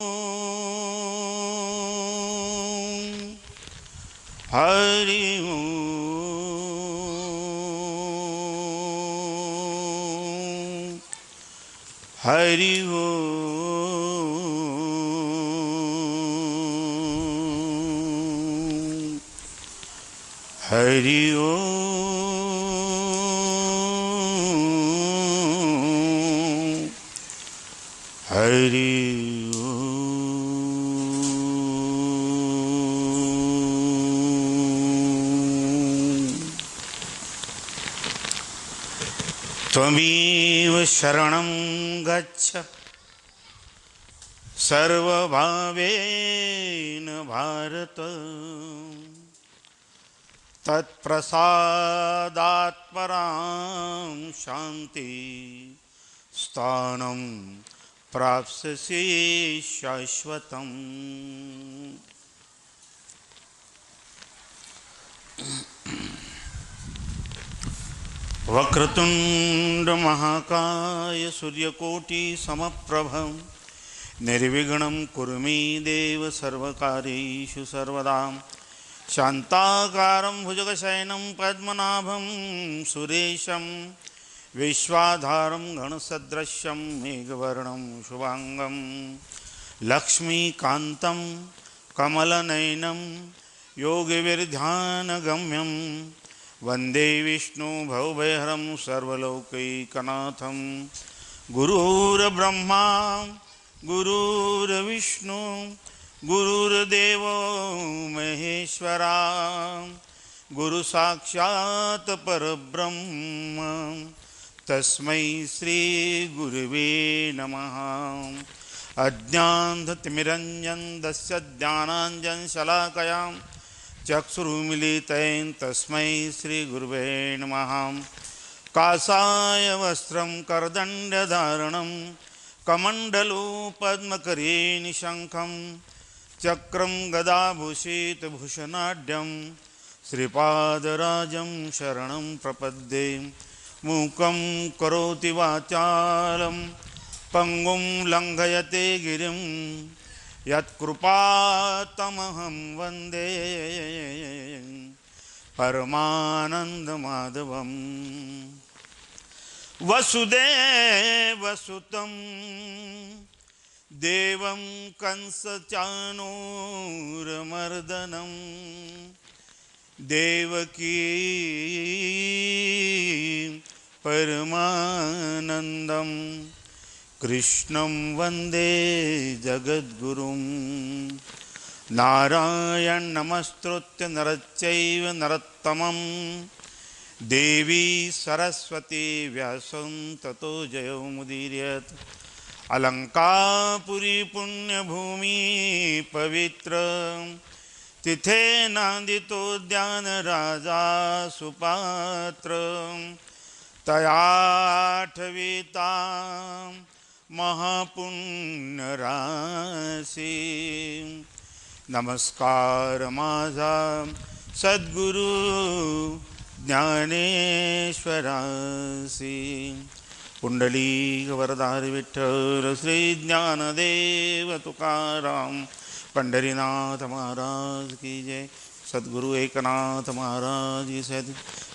हरि ओम हरि ओम हरि ओम हरि त्वमेव शरणं गच्छ सर्वभावेन भारत तत्प्रसादात् परां शान्ति स्थानं प्राप्स्यसि शाश्वतम्। वक्रतुंड महाकाय सूर्यकोटि समप्रभ निर्विघ्नं कुरु मे देव सर्वकार्येषु सर्वदा। शान्ताकारं भुजगशयनं पद्मनाभं सुरेशं विश्वाधारं गणसदृशं मेघवर्णं शुभांगं लक्ष्मीकान्तं कमलनयनं योगिविर्ध्यानगम्यं वंदे विष्णु भवभयहरं सर्वलोकैकनाथं। गुरुर्ब्रह्मा गुरुर्विष्णु गुरुर्देवो महेश्वरा गुरु साक्षात् परब्रह्म तस्मै श्री गुरुवे नमः। अज्ञानतिमिरञ्जन दस्य ज्ञानाञ्जनशलाकया चक्षुरुमिलितं तस्मै श्री गुरुवे नमः। काषाय वस्त्रं करदण्डधारणं कमण्डलु पद्मकरे निशङ्खं चक्रं गदाभूषितभूषणाढ्यं श्रीपादराजं शरणं प्रपद्ये। मूकं करोति वाचालं पङ्गुं लङ्घयते गिरिं यत्कृपातमहं वन्दे परमानन्दमाधवम्। वसुदेवसुतं देवं कंसचाणूरमर्दनं देवकी परमानन्दं कृष्णं वन्दे जगद्गुरुं। नारायण नमस्कृत्य नरश्चैव नरोत्तमं देवी सरस्वती व्यासं ततो जयमुदीरयेत्। अलंकापुरी पुण्यभूमि पवित्र तिथे नांदितोद्यान राजा सुपात्र तयाठविता महापुण्यराशी। नमस्कार माझा सद्गुरु ज्ञानेश्वरासी। पुंडलीक वरदारी विठ्ठल श्री ज्ञानदेव तुकाराम पंढरीनाथ महाराज की जय। सद्गुरु एकनाथ महाराज की जय।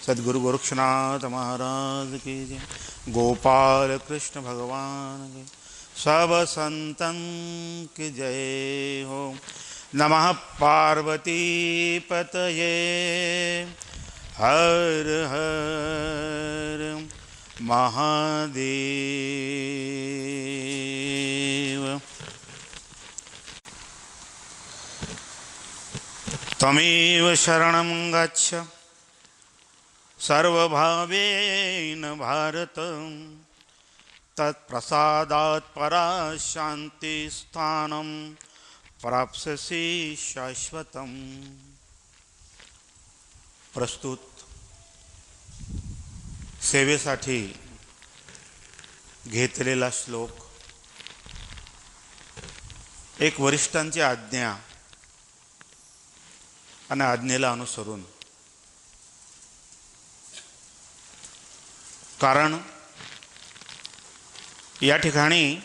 सद्गुरु गोरक्षनाथ महाराज की जय। गोपाल कृष्ण भगवान की सब संतन की जय हो। नमः पार्वती पतये हर हर महादेव। त्वमेव शरणं गच्छ सर्वभावेन भारत तत्प्रसादात् परां शान्तिस्थानं प्राप्स्यसि शाश्वतम्। प्रस्तुत सेवेसाठी घेतलेला श्लोक एक वरिष्ठांची आज्ञा आणि आज्ञेला अनुसरून। कारण या ठिकाणी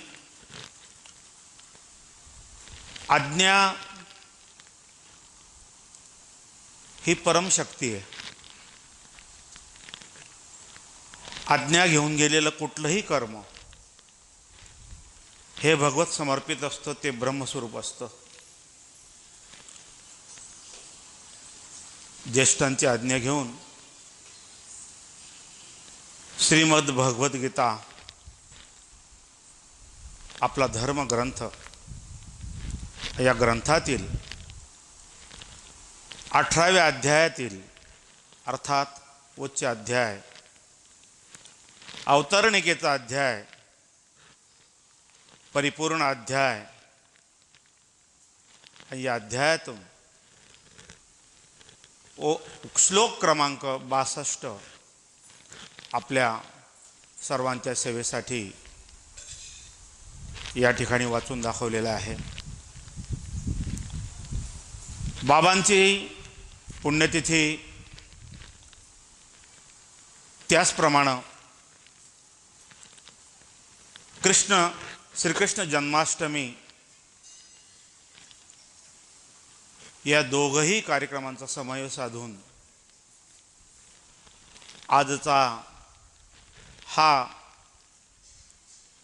आज्ञा ही परमशक्ती आहे. आज्ञा घेऊन गेलेलं कुठलंही कर्म हे भगवत समर्पित असतं, ते ब्रह्मस्वरूप असतं. ज्येष्ठांची आज्ञा घेऊन श्रीमद भगवद्गीता आपला धर्मग्रंथ, या ग्रंथातील 18व्या अध्यायातील अर्थात उच्च अध्याय, अवतरणिकेचा अध्याय, परिपूर्ण अध्याय, या अध्यायातून श्लोक क्रमांक 62 आपल्या सर्वांच्या सेवेसाठी या ठिकाणी वाचून दाखवलेला आहे. बाबांची पुण्यतिथी, त्याचप्रमाणे श्रीकृष्ण जन्माष्टमी, या दोघही कार्यक्रमांचा समन्वय साधून आजचा हा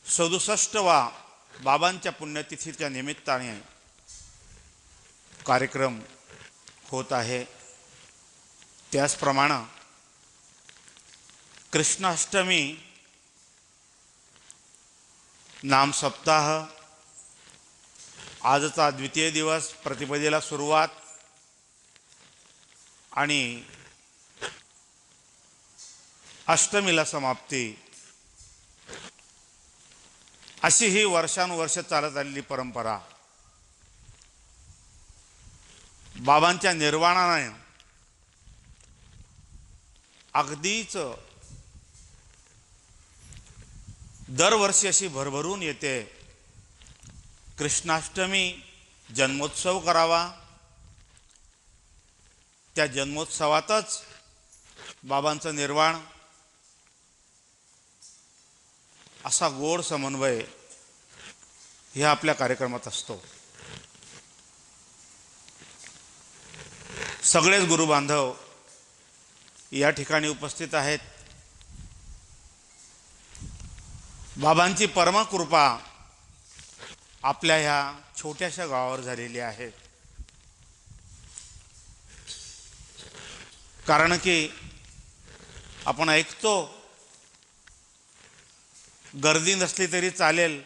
67वा बाबांच्या पुण्यतिथीच्या निमित्ताने कार्यक्रम होत आहे. त्याचप्रमाणे कृष्णाष्टमी नाम सप्ताह, आजचा द्वितीय दिवस, प्रतिपदेला सुरुवात आणि अष्टमीला समाप्ती, अशी ही वर्षानुवर्ष चालत आलेली परंपरा बाबांच्या निर्वाणाने अगदीच दरवर्षी अशी भरभरून येते. कृष्णाष्टमी जन्मोत्सव करावा, त्या जन्मोत्सवातच बाबांचं निर्वाण, असा गोड समन्वय ह्या आपल्या कार्यक्रमात असतो. सगळेच गुरुबांधव या ठिकाणी उपस्थित आहेत. बाबांची परमकृपा आपल्या ह्या छोट्याशा गावावर झालेली आहे. कारण की आपण ऐकतो, गर्दी नसली तरी चालेल,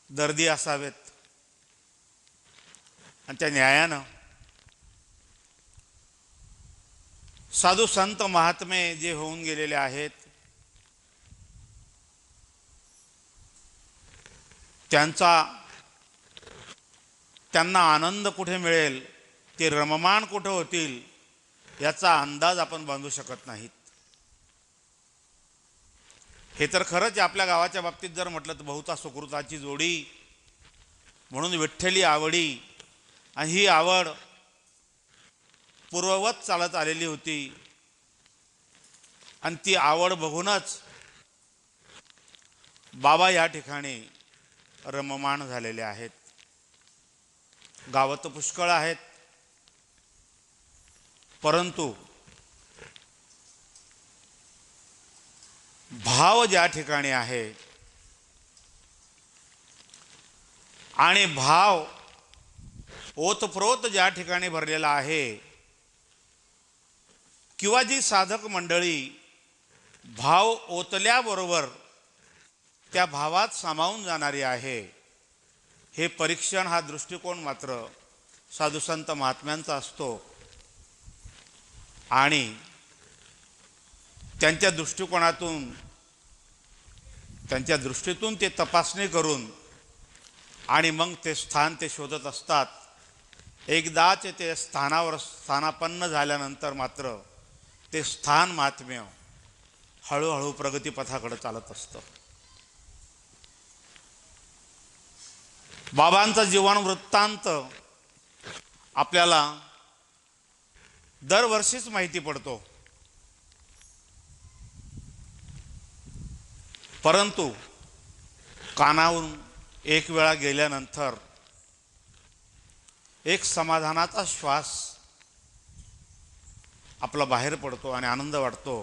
दर्दी असावेत, आणि त्या न्यायानं साधू संत महात्मे जे होऊन गेलेले आहेत, त्यांना आनंद कुठे मिळेल, ते रममाण कुठे होतील, याचा अंदाज आपण बांधू शकत नाहीत. हे तर खरंच आपल्या गावाच्या बाबतीत जर म्हटलं तर बहुता सुकृताची जोडी म्हणून विठ्ठली आवडी, आणि ही आवड पूर्ववत चालत आलेली होती, आणि ती आवड बघूनच बाबा या ठिकाणी रममाण झालेले आहेत. गावं तर पुष्कळ आहेत, परंतु भाव ज्या ठिकाणी आहे आणि भाव ओतप्रोत ज्या ठिकाणी भरलेला आहे, किंवा जी साधक मंडळी भाव ओतल्याबरोबर त्या भावात सामावून जाणारी आहे, हे परीक्षण, हा दृष्टिकोन मात्र साधुसंत महात्म्यांचा असतो. आणि त्यांच्या दृष्टीतून ते तपासणी करून आणि मग ते स्थान ते शोधत असतात. एकदाच ते स्थानापन्न झाल्यानंतर मात्र ते स्थान महात्म्य हळूहळू प्रगतीपथाकडे चालत असतं. बाबांचा जीवन वृत्तांत आपल्याला दरवर्षीच माहिती पडतो, परंतु कानावरून एक वेळा गेल्यानंतर एक समाधानाचा श्वास आपला बाहेर पडतो आणि आनंद वाटतो।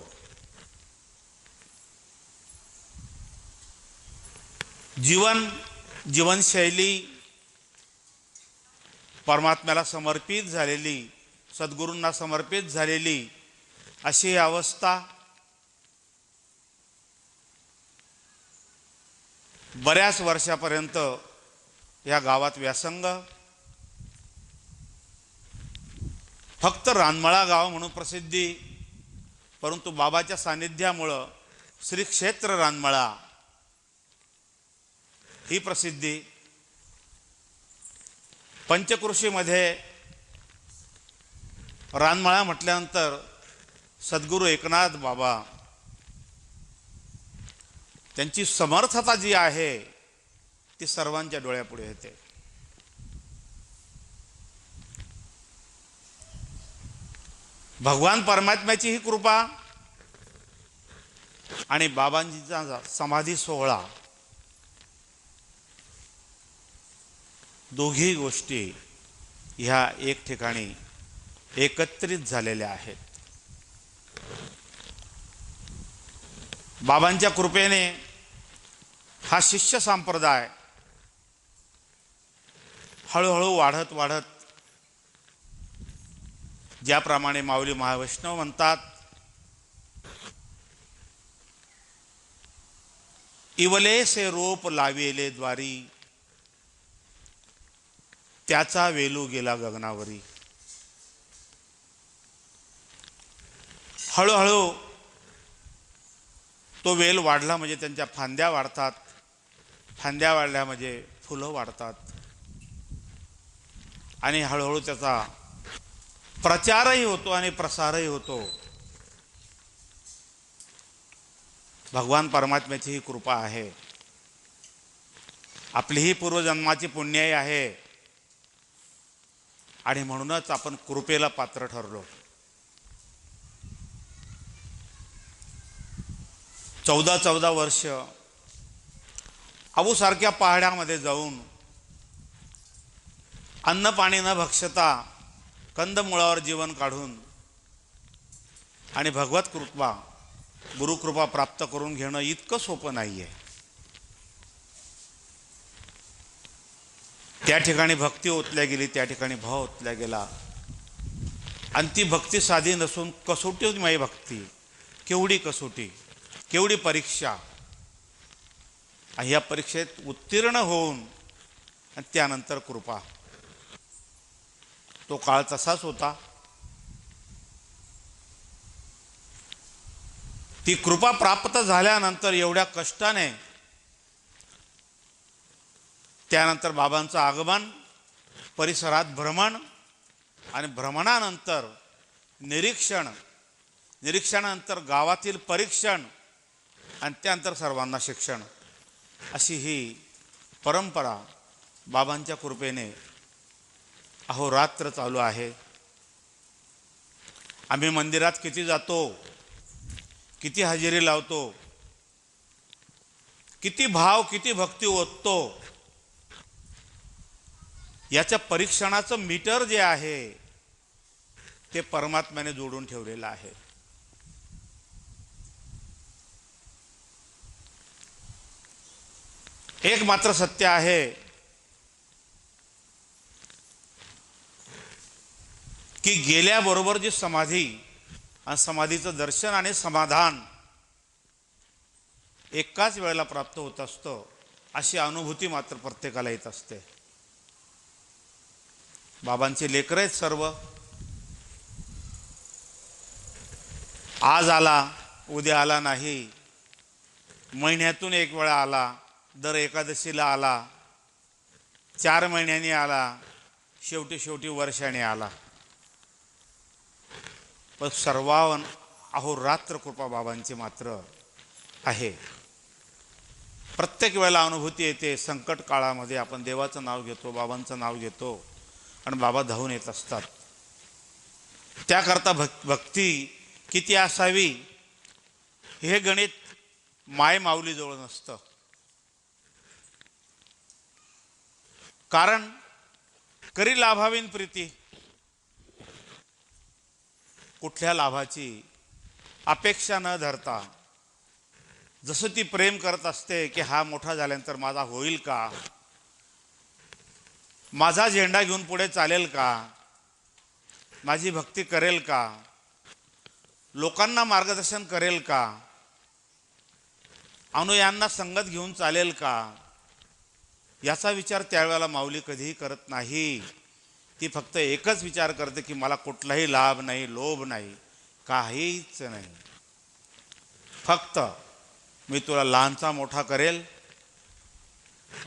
जीवनशैली परमात्म्याला समर्पित झालेली, सद्गुरूंना समर्पित झालेली अशी ही अवस्था बऱ्याच वर्षापर्यंत या गावात व्यासंग, फक्त रानमळा गाव म्हणून प्रसिद्धी, परंतु बाबाच्या सानिध्यामुळं श्री क्षेत्र रानमळा ही प्रसिद्धी। पंचकृषीमध्ये रानमळा म्हटल्यानंतर सद्गुरू एकनाथ बाबा त्यांची समर्थता जी आहे ती सर्वांच्या डोळ्यापुढे येते। भगवान परमात्म्याची ही कृपा आणि बाबांजीचा समाधी सोहळा, दोघी गोष्टी ह्या एक ठिकाणी एकत्रित झालेल्या आहेत। बाबांच्या कृपेने हा शिष्य संप्रदाय हळूहळू वाढत वाढत, ज्याप्रमाणे माऊली महावैष्णव म्हणतात, इवले से रोप लावेले द्वारी, त्याचा वेलू गेला गगनावरी। हळूहळू तो वेल वाढला म्हणजे त्यांच्या फांद्या वाढतात, फांद्या वाढल्या म्हणजे फुलं वाढतात आणि हळूहळू त्याचा प्रचारही होतो आणि प्रसारही होतो। भगवान परमात्म्याची ही कृपा आहे, आपली ही पूर्वजन्माची पुण्याई आहे आणि म्हणूनच आपण कृपेला पात्र ठरलो। 14 वर्ष अबूसारख्या पहाड्यामध्ये जाऊन अन्न पाणी न भक्षता कंदमुळावर जीवन काढून आणि भगवत कृपा, गुरुकृपा प्राप्त करून घेणं इतकं सोपं नाहीये। त्या ठिकाणी भक्ती ओतल्या गेली, त्या ठिकाणी भाव ओतल्या गेला आणि ती भक्ती साधी नसून कसोटीमय भक्ती। केवढी कसोटी, केवढी परीक्षा, आणि या परीक्षेत उत्तीर्ण होऊन आणि त्यानंतर कृपा। तो काळ तसाच होता। ती कृपा प्राप्त झाल्यानंतर एवढ्या कष्टाने त्यानंतर बाबांचं आगमन, परिसरात भ्रमण आणि भ्रमणानंतर निरीक्षण, निरीक्षणानंतर गावातील परीक्षण आणि त्यानंतर सर्वांना शिक्षण, अशी ही परंपरा बाबांच्या कृपेने अहोरात्र चालू आहे। आम्ही मंदिरात किती जातो, किती हजेरी लावतो, किती भाव, किती भक्ती ओततो, याच्या परीक्षणाचं मीटर जे आहे ते परमात्म्याने जोडून ठेवलेलं आहे। एक मात्र सत्य आहे की गेल्याबरोबर जी समाधी आणि समाधीचं दर्शन आणि समाधान एकाच वेळेला प्राप्त होत असतं, अशी अनुभूती मात्र प्रत्येकाला येत असते। बाबांचे लेकरं आहेत सर्व। आज आला, उद्या आला नाही, महिन्यातून एक वेळा आला, दर एकादशीला आला, 4 महिन्यांनी आला, शेवटी वर्षाने आला, पण सर्वांवर अहोरात्र कृपा बाबांची मात्र आहे। प्रत्येक वेळेला अनुभूती येते, संकट काळामध्ये आपण देवाचं नाव घेतो, बाबांचं नाव घेतो आणि बाबा धावून येत असतात। त्याकरता भक्ती किती असावी हे गणित माय माऊलीजवळ नसतं। कारण करी लाभावीन प्रीती, कुठल्या लाभाची अपेक्षा न धरता जसं ती प्रेम करत असते की हा मोठा झाल्यानंतर माझा होईल का, माझा झेंडा घेऊन पुढे चालेल का, माझी भक्ती करेल का, लोकांना मार्गदर्शन करेल का, अनुयांना संगत घेऊन चालेल का, याचा विचार त्यावेळेला माऊली कधीही करत नाही. ती फक्त एकच विचार करते की मला कुठलाही लाभ नाही, लोभ नाही, काहीच नाही. फक्त मी तुला लहानचा मोठा करेल,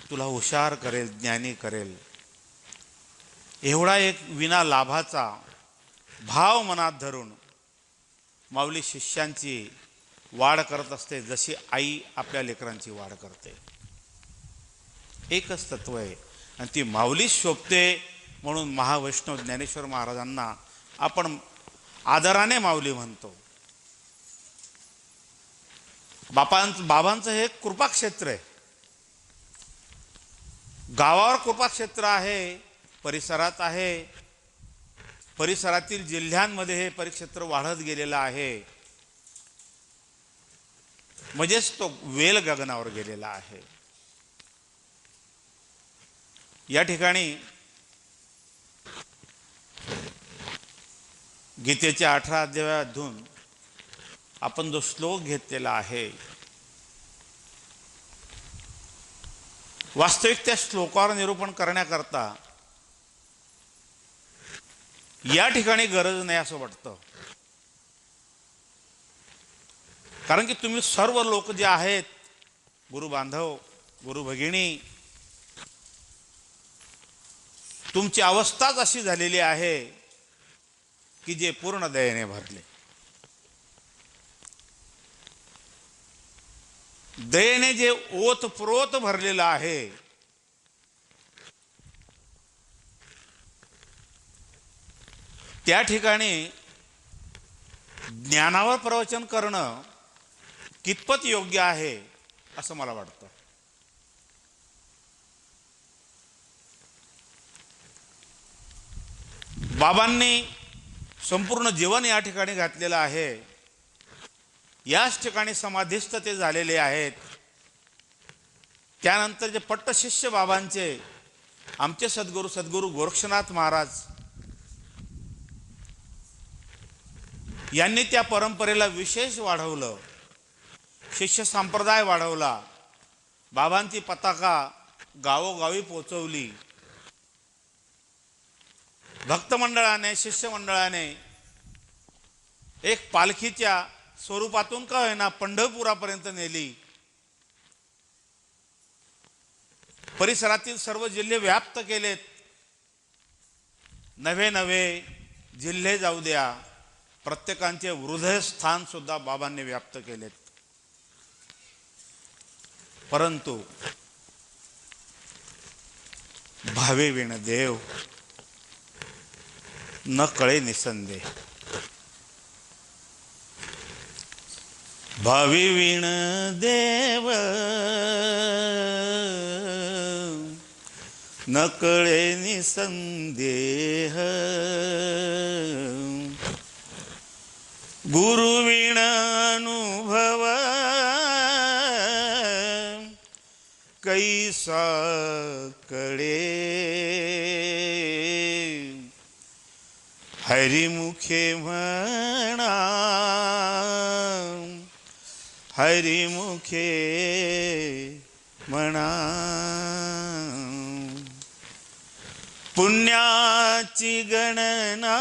तुला हुशार करेल, ज्ञानी करेल, एवढा एक विना लाभाचा भाव मनात धरून माऊली शिष्यांची वाढ करत असते, जशी आई आपल्या लेकरांची वाढ करते. एकच तत्व आहे आणि ती माऊली शोभते. म्हणून महावैष्णव ज्ञानेश्वर महाराजांना आपण आदराने माऊली म्हणतो. बाबांचं हे कृपाक्षेत्र आहे. गावावर कृपाक्षेत्र आहे, परिसरात आहे, परिसरातील जिल्ह्यांमध्ये हे परिक्षेत्र वाढत गेलेलं आहे. म्हणजेच तो वेल गगनावर गेलेला आहे. या ठिकाणी गीतेच्या 18 अध्यायातून आपण जो श्लोक घेतलेला आहे, वास्तविक त्या श्लोकावर निरूपण करण्याकरता या ठिकाणी गरज नाही असं वाटतं. कारण की तुम्ही सर्व लोक जे आहेत, गुरु बांधव, गुरु भगिनी, तुमची अवस्थाच अशी झालेली आहे की जे पूर्ण दयेने भरले. दयेने जे ओतप्रोत भरलेलं आहे, त्या ठिकाणी ज्ञानावर प्रवचन करणं कितपत योग्य आहे असं मला वाटतं. बाबांनी संपूर्ण जीवन या ठिकाणी घातलेलं आहे. याच ठिकाणी समाधिस्थ ते झालेले आहेत. त्यानंतर जे पट्टशिष्य बाबांचे आमचे सद्गुरू गोरक्षनाथ महाराज यांनी त्या परंपरेला विशेष वाढवलं, शिष्य संप्रदाय वाढवला, बाबांची पताका गावोगावी पोचवली. भक्त मंडळाने, शिष्य मंडळाने एक पालखीच्या स्वरूपातून का होईना पंढरपुरापर्यंत नेली. परिसरातील सर्व जिल्हे व्याप्त केलेत. नवे नवे जिल्हे जाऊ द्या, प्रत्येकांचे हृदयस्थान सुद्धा बाबांनी व्याप्त केलेत. परंतु भावे विण देव न कळे निसंदेह. भावी विण देव न कळे निसंदेह. गुरु विण अनुभव कैसा कळे. हरिमुखे म्हणा, हरिमुखे म्हणा. पुण्याची गणना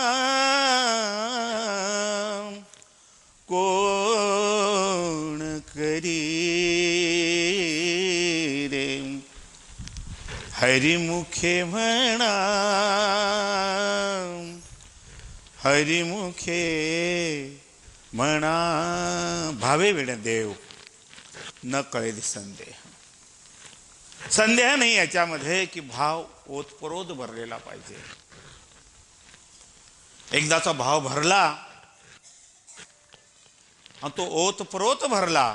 कोण करी रे. हरिमुखे म्हणा, हरिमुखे म्हणा. भावे विण देव न कळे संदेह. संदेह नाही याच्यामध्ये की भाव ओतप्रोत भरलेला पाहिजे. एकदाचा भाव भरला आणि तो ओतप्रोत भरला,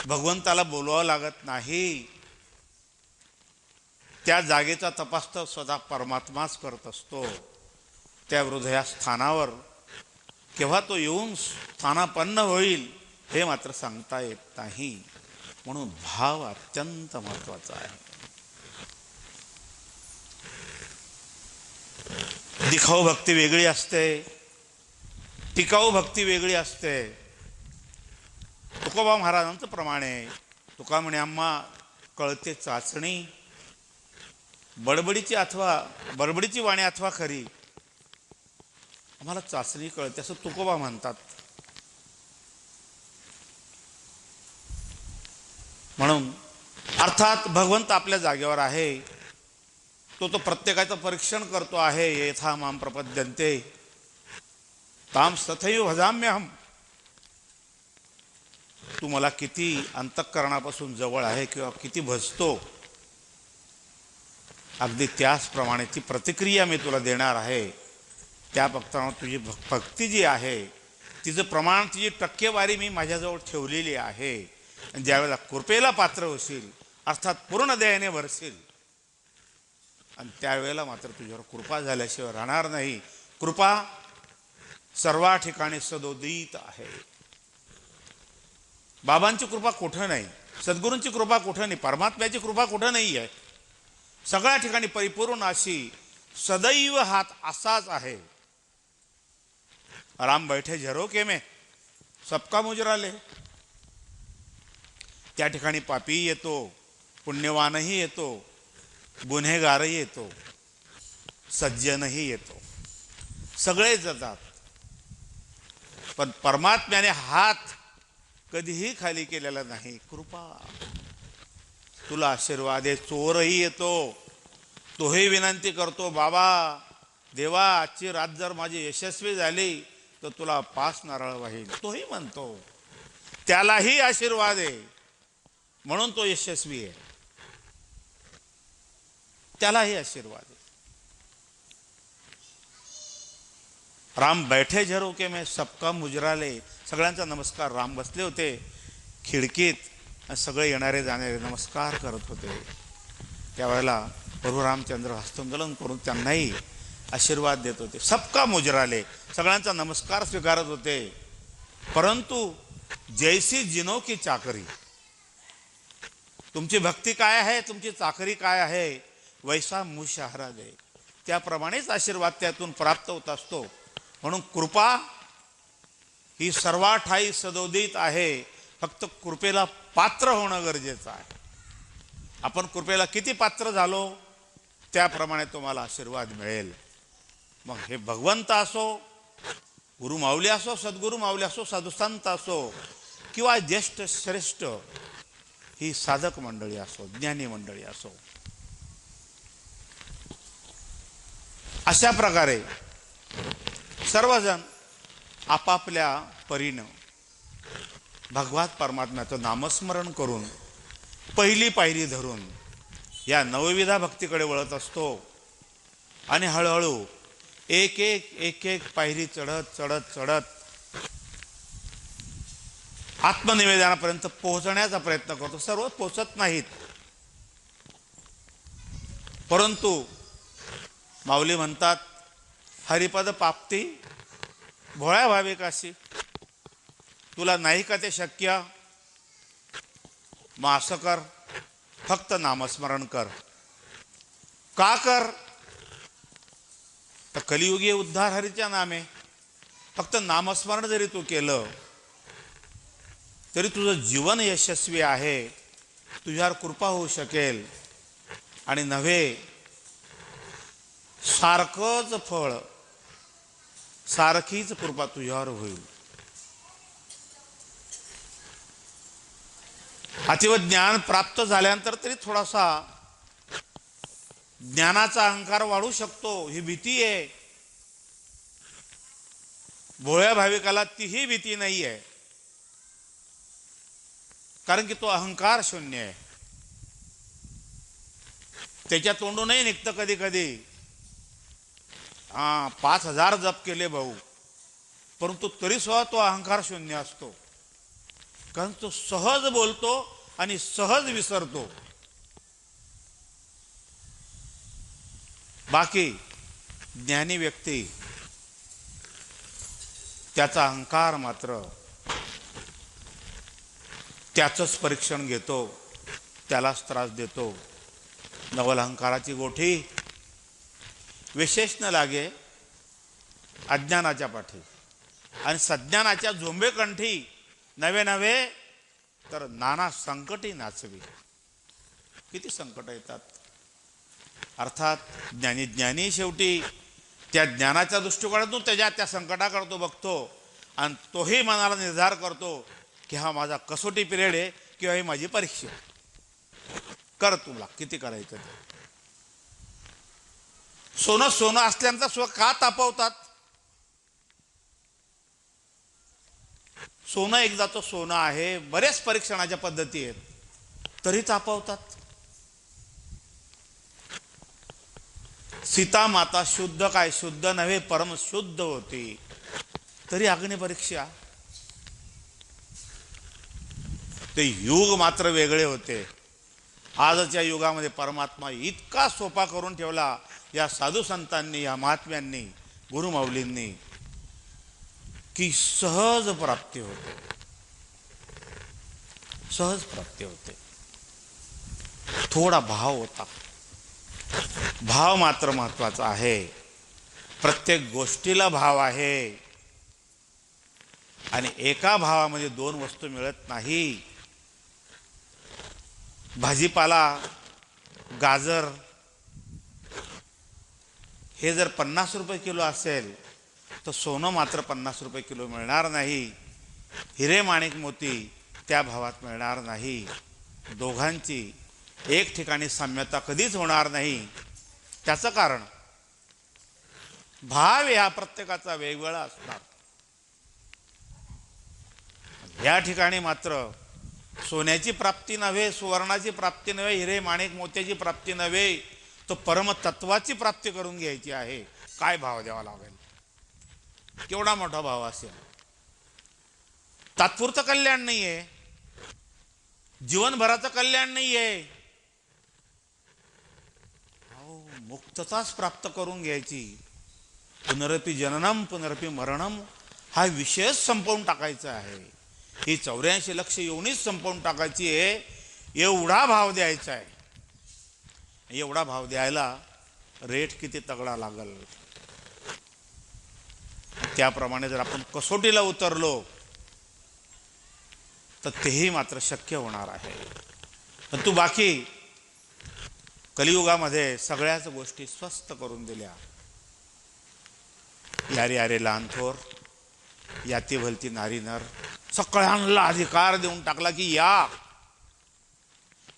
भगवंताला बोलवावं लागत नाही. त्या जागेचा तपास तर स्वतः परमात्माच करत असतो. त्या हृदया स्थानावर केव्हा तो येऊन स्थानापन्न होईल हे मात्र सांगता येत नाही. म्हणून भाव अत्यंत महत्वाचा आहे. दिखाऊ भक्ती वेगळी असते, टिकाऊ भक्ती वेगळी असते. तुकोबा महाराजांचं प्रमाणे तुका म्हणे आम्हा कळते चाचणी, बडबडीची वाणी अथवा खरी, आम्हाला चाचणी कळते असं तुकोबा म्हणतात. म्हणून अर्थात भगवंत आपल्या जागेवर आहे. तो प्रत्येकाचं परीक्षण करतो आहे. यथा माम प्रपद्यन्ते ताम तथैव भजाम्यहम. तू मला किती अंतःकरणापासून जवळ आहे किंवा किती भजतो, अगदी त्याचप्रमाणे ती प्रतिक्रिया मी तुला देणार आहे. त्या भक्तांना तुझी भक्ती जी आहे तिचं प्रमाण, तिची टक्केवारी मी माझ्याजवळ ठेवलेली आहे. आणि ज्यावेळेला कृपेला पात्र होशील अर्थात पूर्ण दयाने भरशील आणि त्यावेळेला मात्र तुझ्यावर कृपा झाल्याशिवाय राहणार नाही. कृपा सर्व ठिकाणी सदोदित आहे. बाबांची कृपा कुठं नाही, सद्गुरूंची कृपा कुठं नाही, परमात्म्याची कृपा कुठं नाही आहे. सगळ्या ठिकाणी परिपूर्ण अशी सदैव हात असाच आहे. राम बैठे झरोके में सबका मुजराले. त्या ठिकाणी पापी येतो, पुण्यवानही येतो, गुन्हेगारही येतो, सज्जनही येतो, सगळेच जातात. पण परमात्म्याने हात कधीही खाली केलेला नाही. कृपा तुला आशीर्वाद आहे. चोरही येतो, तोही विनंती करतो, बाबा देवा आजची रात जर माझी यशस्वी झाली तर तुला 5 नारळ वाहील. तोही म्हणतो, त्यालाही आशीर्वाद आहे म्हणून तो यशस्वी आहे. त्यालाही आशीर्वाद आहे. राम बैठे झरोके में सबका मुजराले. सगळ्यांचा नमस्कार. राम बसले होते खिडकीत आणि सगळे येणारे जाणारे नमस्कार करत होते. त्यावेळेला प्रभू रामचंद्र हस्तोंदोलन करून त्यांनाही आशीर्वाद देत होते. सबका मुजराले, सगळ्यांचा नमस्कार स्वीकारत होते. परंतु जैसी जिनो की चाकरी, तुमची भक्ती काय आहे, तुमची चाकरी काय आहे, वैसा मुशहरा दे, त्याप्रमाणेच आशीर्वाद त्यातून प्राप्त होत असतो. म्हणून कृपा ही सर्वाठाई सदोदित आहे. फक्त कृपेला पात्र होणं गरजेचं आहे. आपण कृपेला किती पात्र झालो त्याप्रमाणे तुम्हाला आशीर्वाद मिळेल. मग हे भगवंत असो, गुरु माऊली असो, सद्गुरु माऊली असो, साधुसंत असो किंवा ज्येष्ठ श्रेष्ठ ही साधक मंडळी असो, ज्ञानी मंडळी असो, अशा प्रकारे सर्वजण आपापल्या परीनं भगवत परमात्म्याचं नामस्मरण करून पहिली पायरी धरून या नवविधा भक्तीकडे वळत असतो. आणि हळूहळू एक एक पायरी चढत चढत चढत आत्मनिवेदनापर्यंत पोहोचण्याचा प्रयत्न करतो. सर्व पोहोचत नाहीत, परंतु माऊली म्हणतात, हरिपद प्राप्ती भोळ्या भाविकाशी. तुला नाही का ते शक्य, मग असं कर, फक्त नामस्मरण कर. का कर तर कलियुगी उद्धार हरीच्या नामे. फक्त नामस्मरण जरी तू केलं तरी तुझं जीवन यशस्वी आहे. तुझ्यावर कृपा होऊ शकेल आणि नव्हे सारखंच फळ, सारखीच कृपा तुझ्यावर होईल. अतिव ज्ञान प्राप्त झाल्यानंतर तरी थोडासा ज्ञानाचा अहंकार वाढू शकतो, ही भीती आहे. भोळ्या भाविकाला तीही भीती नाही आहे, कारण की तो अहंकार शून्य आहे. त्याच्या तोंडूनही निघतं कधी कधी, 5000 जप केले भाऊ, परंतु तरी सुद्धा तो अहंकार शून्य असतो. कारण तो सहज बोलतो आणि सहज विसरतो. बाकी ज्ञानी व्यक्ती त्याचा अहंकार मात्र त्याचंच परीक्षण घेतो, त्यालाच त्रास देतो. नवल अहंकाराची गोठी विशेष न लागे अज्ञानाच्या पाठी, आणि सज्ञानाच्या झोंबेकंठी नवे नवे तर नाना संकटी नाचवी. किती संकट येतात. अर्थात ज्ञानी शेवटी त्या ज्ञानाच्या दृष्टिकोनातून त्या संकटाकडे बघतो आणि तोही मनाला निर्धार करतो की हा माझा कसोटी पिरियड आहे किंवा ही माझी परीक्षा. कर तुला किती करायचं ते. सोनं असल्यानंतर स्व का तापवतात. सोनं एकदाचं सोनं आहे, बरेच परीक्षणाच्या पद्धती आहेत, तरी तापवतात. सीता माता शुद्ध काय शुद्ध नव्हे परम शुद्ध होती, तरी अग्निपरीक्षा. ते युग मात्र वेगळे होते. आजच्या युगामध्ये परमात्मा इतका सोपा करून ठेवला या साधू संतांनी, या महात्म्यांनी, गुरुमाऊलींनी, की सहज प्राप्ती होते. सहज प्राप्ती होते. थोडा भाव होता. भाव मात्र महत्वाचा आहे. प्रत्येक गोष्टीला भाव आहे आणि एका भावामध्ये दोन वस्तू मिळत नाही. भाजीपाला, गाजर हे जर 50 रुपये किलो असेल तर सोनं मात्र 50 रुपये किलो मिळणार नाही. हिरे माणिक मोती त्या भावात मिळणार नाही. दोघांची एक ठिकाणी साम्यता कधीच होणार नाही. त्याचं कारण भाव हा प्रत्येकाचा वेगवेगळा असणार. या ठिकाणी मात्र सोन्याची प्राप्ती नव्हे, सुवर्णाची प्राप्ती नव्हे, हिरे माणिक मोत्याची प्राप्ती नव्हे, तो परमतत्वाची प्राप्ती करून घ्यायची आहे. काय भाव द्यावा लागेल. केवढा मोठा भाव असेल. तात्पुरतं कल्याण नाहीये, जीवनभराचं कल्याण नाहीये. मुक्तताच प्राप्त करून घ्यायची. पुनरपि जननम पुनरपि मरणम हा विषयच संपवून टाकायचा आहे. ही 84 लक्ष योनीच संपवून टाकायची आहे. एवढा भाव द्यायचा आहे. एवढा भाव द्यायला रेट किती तगडा लागल. त्याप्रमाणे जर आपण कसोटीला उतरलो तर तेही मात्र शक्य होणार आहे. परंतु बाकी कलियुगामध्ये सगळ्याच गोष्टी स्वस्त करून दिल्या. यारे यारे लहान थोर, याती भलती नारी नर, सगळ्यांना अधिकार देऊन टाकला की या.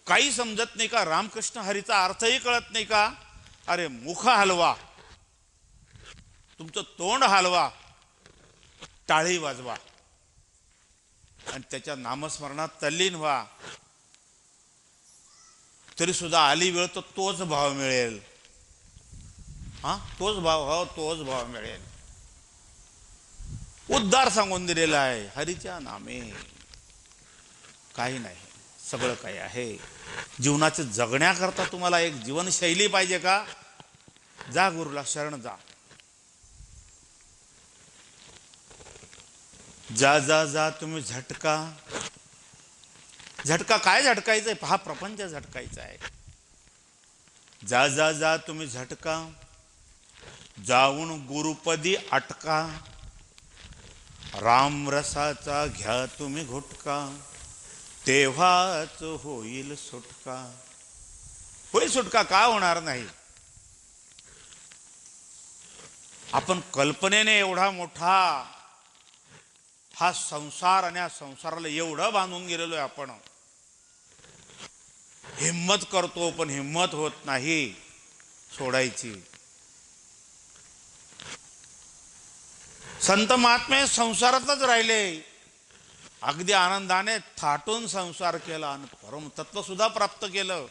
काही समजत नाही का. रामकृष्ण हरीचा अर्थही कळत नाही का. अरे मुख हलवा, तुमचं तोंड हलवा, टाळी वाजवा आणि त्याच्या नामस्मरणात तल्लीन व्हा, तरी सुद्धा आली वेळ तर तोच भाव मिळेल. तोच भाव, हो तोच भाव मिळेल. उद्धार सांगून दिलेला आहे. हरीच्या नामे काही नाही, सगळं काही आहे. जीवनाचे जगण्याकरता तुम्हाला एक जीवनशैली पाहिजे का. जा गुरुला शरण जा. जा जा जा तुम्ही झटका. झटका काय झटकायचंय. हा प्रपंच झटकायचा आहे. जा जा जा तुम्ही झटका, जाऊन गुरुपदी अटका, रामरसाचा घ्या तुम्ही घुटका, तेव्हाच होईल सुटका. होईल सुटका, का होणार नाही. आपण कल्पनेने एवढा मोठा हा संसार आणि या संसाराला एवढं बांधून गेलेलो आहे आपण. हिम्मत करतो पण हिम्मत होत नाही सोडायची. संत महात्मे संसारातच राहिले. अगदी आनंदाने थाटून संसार केला आणि परमतत्व सुद्धा प्राप्त केलं.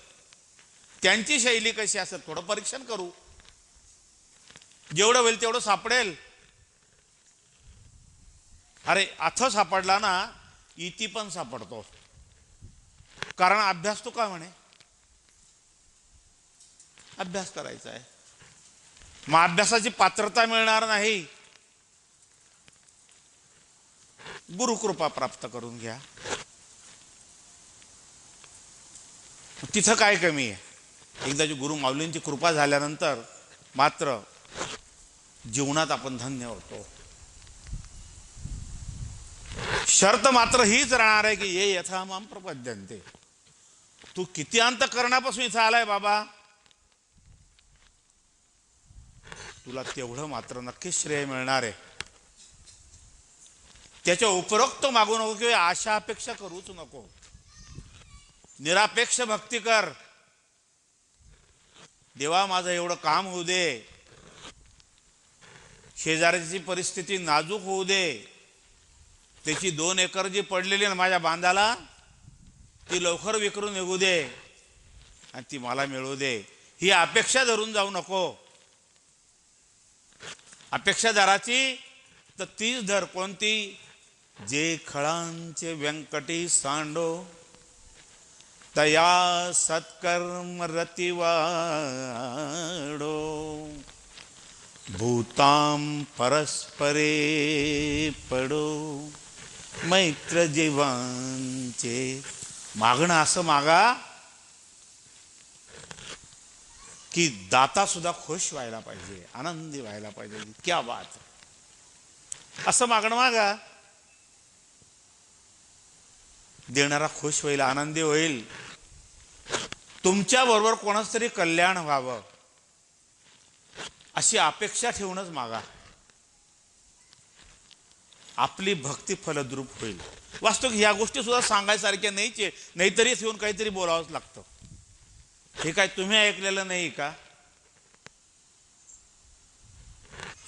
त्यांची शैली कशी असेल थोडं परीक्षण करू. जेवढं होईल तेवढं सापडेल. अरे अथ सापडला ना, इति पण सापडतो. कारण अभ्यास तो काय म्हणे, अभ्यास करायचा आहे. मग अभ्यासाची पात्रता मिळणार नाही. गुरुकृपा प्राप्त करून घ्या. तिथं काय कमी आहे? एकदाची गुरु माऊलींची कृपा झाल्यानंतर मात्र जीवनात आपण धन्य होतो. शर्त मात्र हीच राहणार आहे की ये यथा माम प्रपद्यन्ते. तू किती अंतःकरणापासून इथं आलाय बाबा, तुला तेवढं मात्र नक्कीच श्रेय मिळणार आहे. त्याच्या उपरोक्त मागू नको किंवा आशा अपेक्षा करूच नको. निरापेक्ष भक्ती कर. देवा माझं एवढं काम होऊ दे, शेजाऱ्याची परिस्थिती नाजूक होऊ दे, त्याची 2 एकर जी पडलेली ना माझ्या बांधाला ती लवकर विकरून निघू दे आणि ती मला मिळू दे, ही अपेक्षा धरून जाऊ नको. अपेक्षा धराची तर तीच धर. कोणती? जे खळांचे व्यंकटी सांडो तया सत्कर्म रतिवाडो भूताम परस्परे पडो मैत्र जीवांचे. मागणं असं मागा की दाता सुद्धा खुश व्हायला पाहिजे, आनंदी व्हायला पाहिजे. क्या बात. असं मागणं मागा. देणारा खुश होईल, आनंदी होईल. तुमच्या बरोबर कोणाच तरी कल्याण व्हावं अशी अपेक्षा ठेवूनच मागा. आपली भक्ती फलद्रूप होईल. वास्तविक ह्या गोष्टी सुद्धा सांगायसारख्या नाहीचे, नाहीतरी येऊन काहीतरी बोलावंच लागतं. हे काय तुम्ही ऐकलेलं नाही का?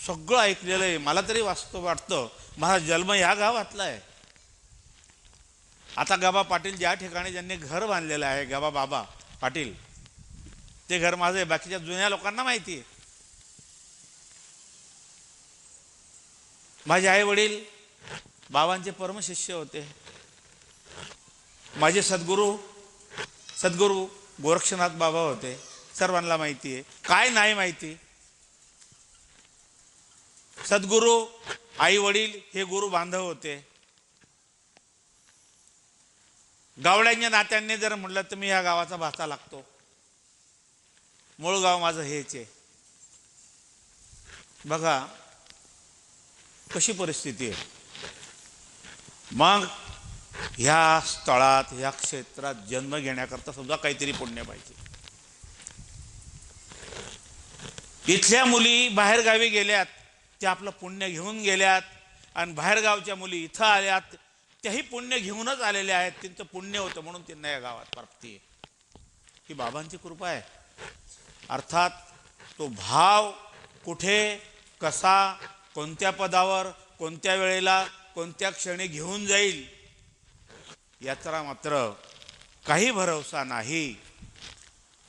सगळं ऐकलेलं आहे. मला तरी वास्तव वाटतं माझा जन्म ह्या गावातला आहे. आता गाबा पाटील ज्या ठिकाणी ज्यांनी घर बांधलेलं आहे, गाबा बाबा पाटील, ते घर माझं आहे. बाकीच्या जुन्या लोकांना माहिती आहे. माझे आई वडील बाबांचे परमशिष्य होते. माझे सद्गुरू गोरक्षनाथ बाबा होते. सर्वांना माहिती आहे. काय नाही माहिती? सद्गुरू आई वडील हे गुरु बांधव होते. गावड्यांच्या नात्यांनी जर म्हटलं तर मी ह्या गावाचा भाचा लागतो. मूळ गाव माझं हेच आहे. बघा कशी परिस्थिती आहे. मग ह्या स्थळात ह्या क्षेत्रात जन्म घेण्याकरता सुद्धा काहीतरी पुण्य पाहिजे. इथल्या मुली बाहेर गावी गेल्यात, त्या आपलं पुण्य घेऊन गेल्यात. आणि बाहेरगावच्या मुली इथं आल्यात, त्याही पुण्य घेऊनच आलेल्या आहेत. त्यांचं पुण्य होतं म्हणून त्यांना या गावात प्राप्ती आहे. ही बाबांची कृपा आहे. अर्थात तो भाव कुठे, कसा, कोणत्या पदावर, कोणत्या वेळेला, कोणत्या क्षणी घेऊन जाईल याचा मात्र काही भरवसा नाही.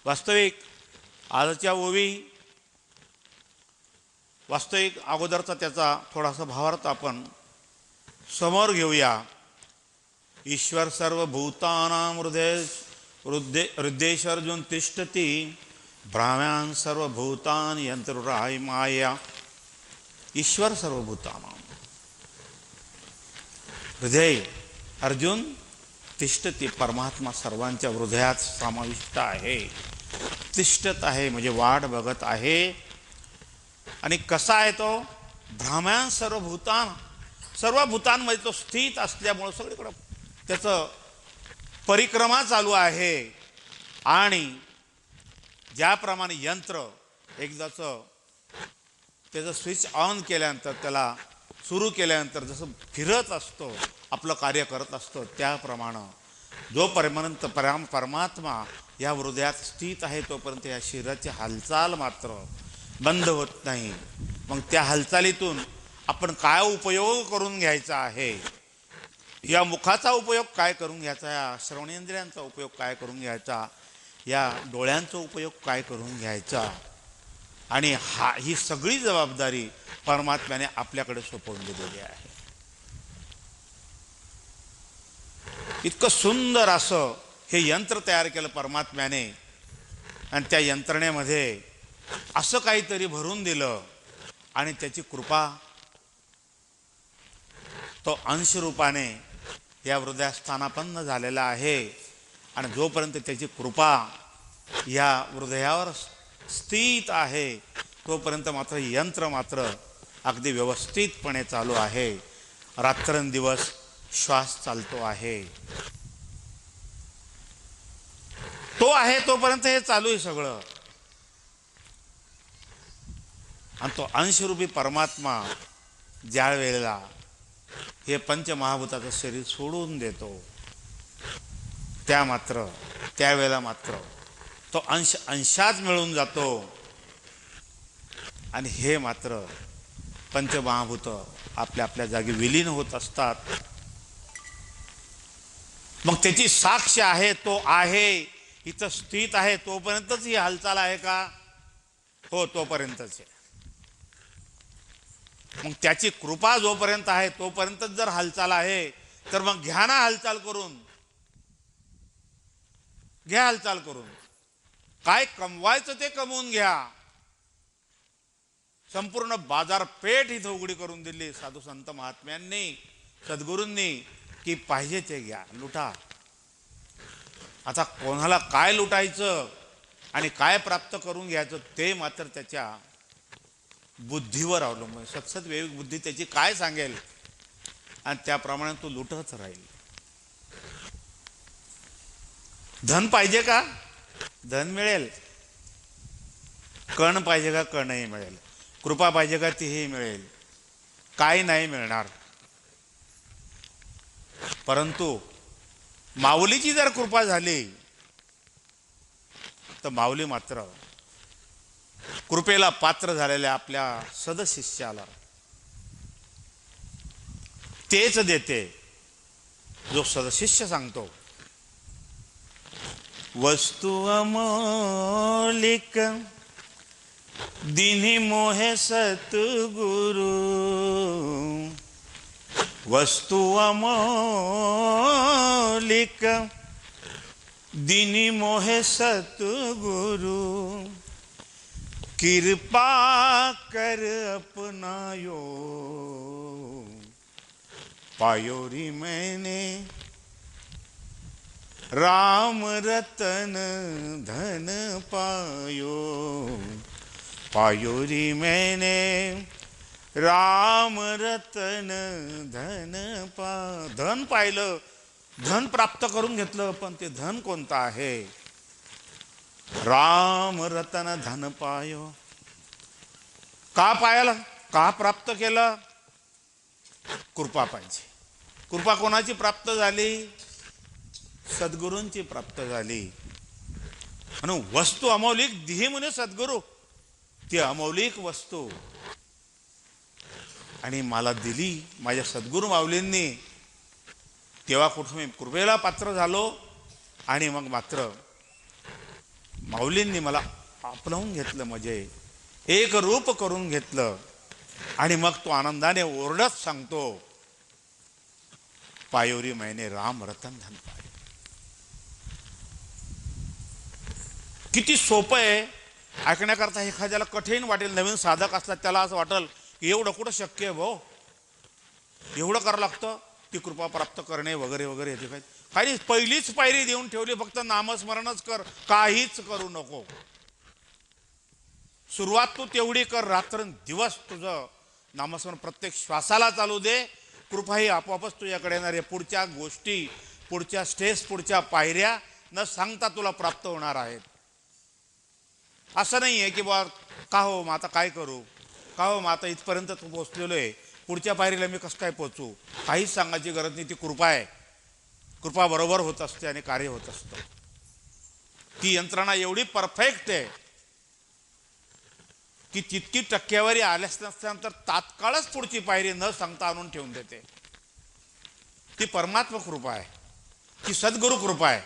वास्तविक आजच्या ओवी, वास्तविक अगोदरचा त्याचा थोडासा भावार्थ आपण समोर घेऊया. ईश्वर सर्वभूतानां हृदयेश्वर्जुन तिष्ठति भ्राम्यां सर्वभूतानि यंत्रुराय माया. ईश्वर सर्वभूतानां हृदय अर्जुन तिष्ठति. परमात्मा सर्वांच्या हृदयात समाविष्ट आहे, तिष्ठत आहे म्हणजे वाट बघत आहे. आणि कसा आहे तो? भ्राम्यां सर्वभूतान, सर्व भूतांमध्ये तो स्थित असल्यामुळं सगळीकडं त्याचं परिक्रमा चालू आहे. आणि ज्याप्रमाणे यंत्र एकदाचं त्याचं स्विच ऑन केल्यानंतर, त्याला सुरू केल्यानंतर जसं फिरत असतो, आपलं कार्य करत असतो, त्याप्रमाणे जोपर्यंत परमात्मा या हृदयात स्थित आहे तोपर्यंत या शरीराची हालचाल मात्र बंद होत नाही. मग त्या हालचालीतून आपण काय उपयोग करून घ्यायचा आहे, या मुखाचा उपयोग काय करून घ्यायचा, या श्रवणेंद्रियांचा उपयोग काय करून घ्यायचा, या डोळ्यांचा उपयोग काय करून घ्यायचा. आणि ही सगळी जबाबदारी परमात्म्याने आपल्याकडे सोपवून दिलेली आहे. इतकं सुंदर असं हे यंत्र तयार केलं परमात्म्याने. आणि त्या यंत्रणेमध्ये असं काहीतरी भरून दिलं आणि त्याची कृपा तो अंश रूपाने या हृदयस्थानापन्न झालेला आहे. आणि जोपर्यंत त्याची कृपा या हृदयावर स्थित आहे तोपर्यंत मात्र यंत्र मात्र अगदी व्यवस्थितपणे चालू आहे. रात्रंदिवस श्वास चालतो आहे. तो आहे तोपर्यंत हे चालू आहे सगळं. आणि तो अंशरूपी परमात्मा ज्या वेळेला हे पंचमहाभूताचं शरीर सोडून देतो त्यावेळेला मात्र तो अंशात मिळून जातो आणि हे मात्र पंचमहाभूत आपल्या आपल्या जागी विलीन होत असतात. मग त्याची साक्ष आहे, तो आहे, इथं स्थित आहे तोपर्यंतच ही हालचाल आहे का? हो, तोपर्यंतच आहे. मग त्याची कृपा जोपर्यंत आहे तोपर्यंतच जर हालचाल आहे तर मग घ्या ना हालचाल करून. घ्या हालचाल करून. काय कमवायचं ते कमवून घ्या. संपूर्ण बाजारपेठ इथं उघडी करून दिली साधू संत महात्म्यांनी, सद्गुरूंनी, की पाहिजे ते घ्या, लुटा. आता कोणाला काय लुटायचं आणि काय प्राप्त करून घ्यायचं ते मात्र त्याच्या बुद्धीवर अवलंबून. सतसत विवेक बुद्धी त्याची काय सांगेल आणि त्याप्रमाणे तो लुटत राहील. धन पाहिजे का? धन मिळेल. कण पाहिजे का? कणही मिळेल. कृपा पाहिजे का? तीही मिळेल. काय नाही मिळणार. परंतु माऊलीची जर कृपा झाली तर माऊली मात्र कृपेला पात्र झालेल्या आपल्या सदशिष्याला तेच देते जो सदशिष्य सांगतो. वस्तु अमोलिक दिन्ही मोहे सतगुरु, वस्तु अमोलिक दिन्ही मोहे सतगुरु, कृपा कर अपनायो पायोरी मैंने राम रतन धन पायो, पायोरी मैंने राम रतन धन धन पाहिलं, धन प्राप्त करून घेतलं. पण ते धन कोणतं आहे? राम रतन धन पायो. का पायाला? का प्राप्त केलं? कृपा पाहिजे. कृपा कोणाची प्राप्त झाली? सद्गुरूंची प्राप्त झाली. म्हणून वस्तू अमौलिक दिही म्हणे सद्गुरू. ती अमौलिक वस्तू आणि मला दिली माझ्या सद्गुरू माऊलींनी. तेव्हा कुठं मी कृपेला पात्र झालो आणि मग मात्र माऊलींनी मला आपलवून घेतलं, म्हणजे एक रूप करून घेतलं. आणि मग तो आनंदाने ओरडत सांगतो, पायोरी मैंने राम रतन धन पायो. किती सोपं आहे ऐकण्याकरता. एखाद्याला कठीण वाटेल, नवीन साधक असला त्याला असं वाटेल की एवढं कुठं शक्य आहे भाऊ, एवढं करावं लागतं ती कृपा प्राप्त करणे वगैरे वगैरे. येते काय काही पहिलीच पायरी देऊन ठेवली, फक्त नामस्मरणच कर, काहीच करू नको. सुरुवात तू तेवढी कर, रात्रंदिवस तुझं नामस्मरण प्रत्येक श्वासाला चालू दे. कृपा ही आपोआपच तुझ्याकडे येणार आहे. पुढच्या गोष्टी, पुढच्या स्टेज, पुढच्या पायऱ्या न सांगता तुला प्राप्त होणार आहेत. असं नाही आहे की बा का हो मग आता काय करू, का हो मग आता इथपर्यंत तू पोचलेलो आहे, पुढच्या पायरीला मी कसं काय पोचू, काहीच सांगायची गरज नाही. ती कृपा आहे. कृपा बरोबर होत असते आणि कार्य होत असतं. ती यंत्रणा एवढी परफेक्ट आहे की तितकी टक्केवारी आल्यास नसल्यानंतर तात्काळच पुढची पायरी न सांगता आणून ठेवून देते. ती परमात्मा कृपा आहे, ती सद्गुरु कृपा आहे.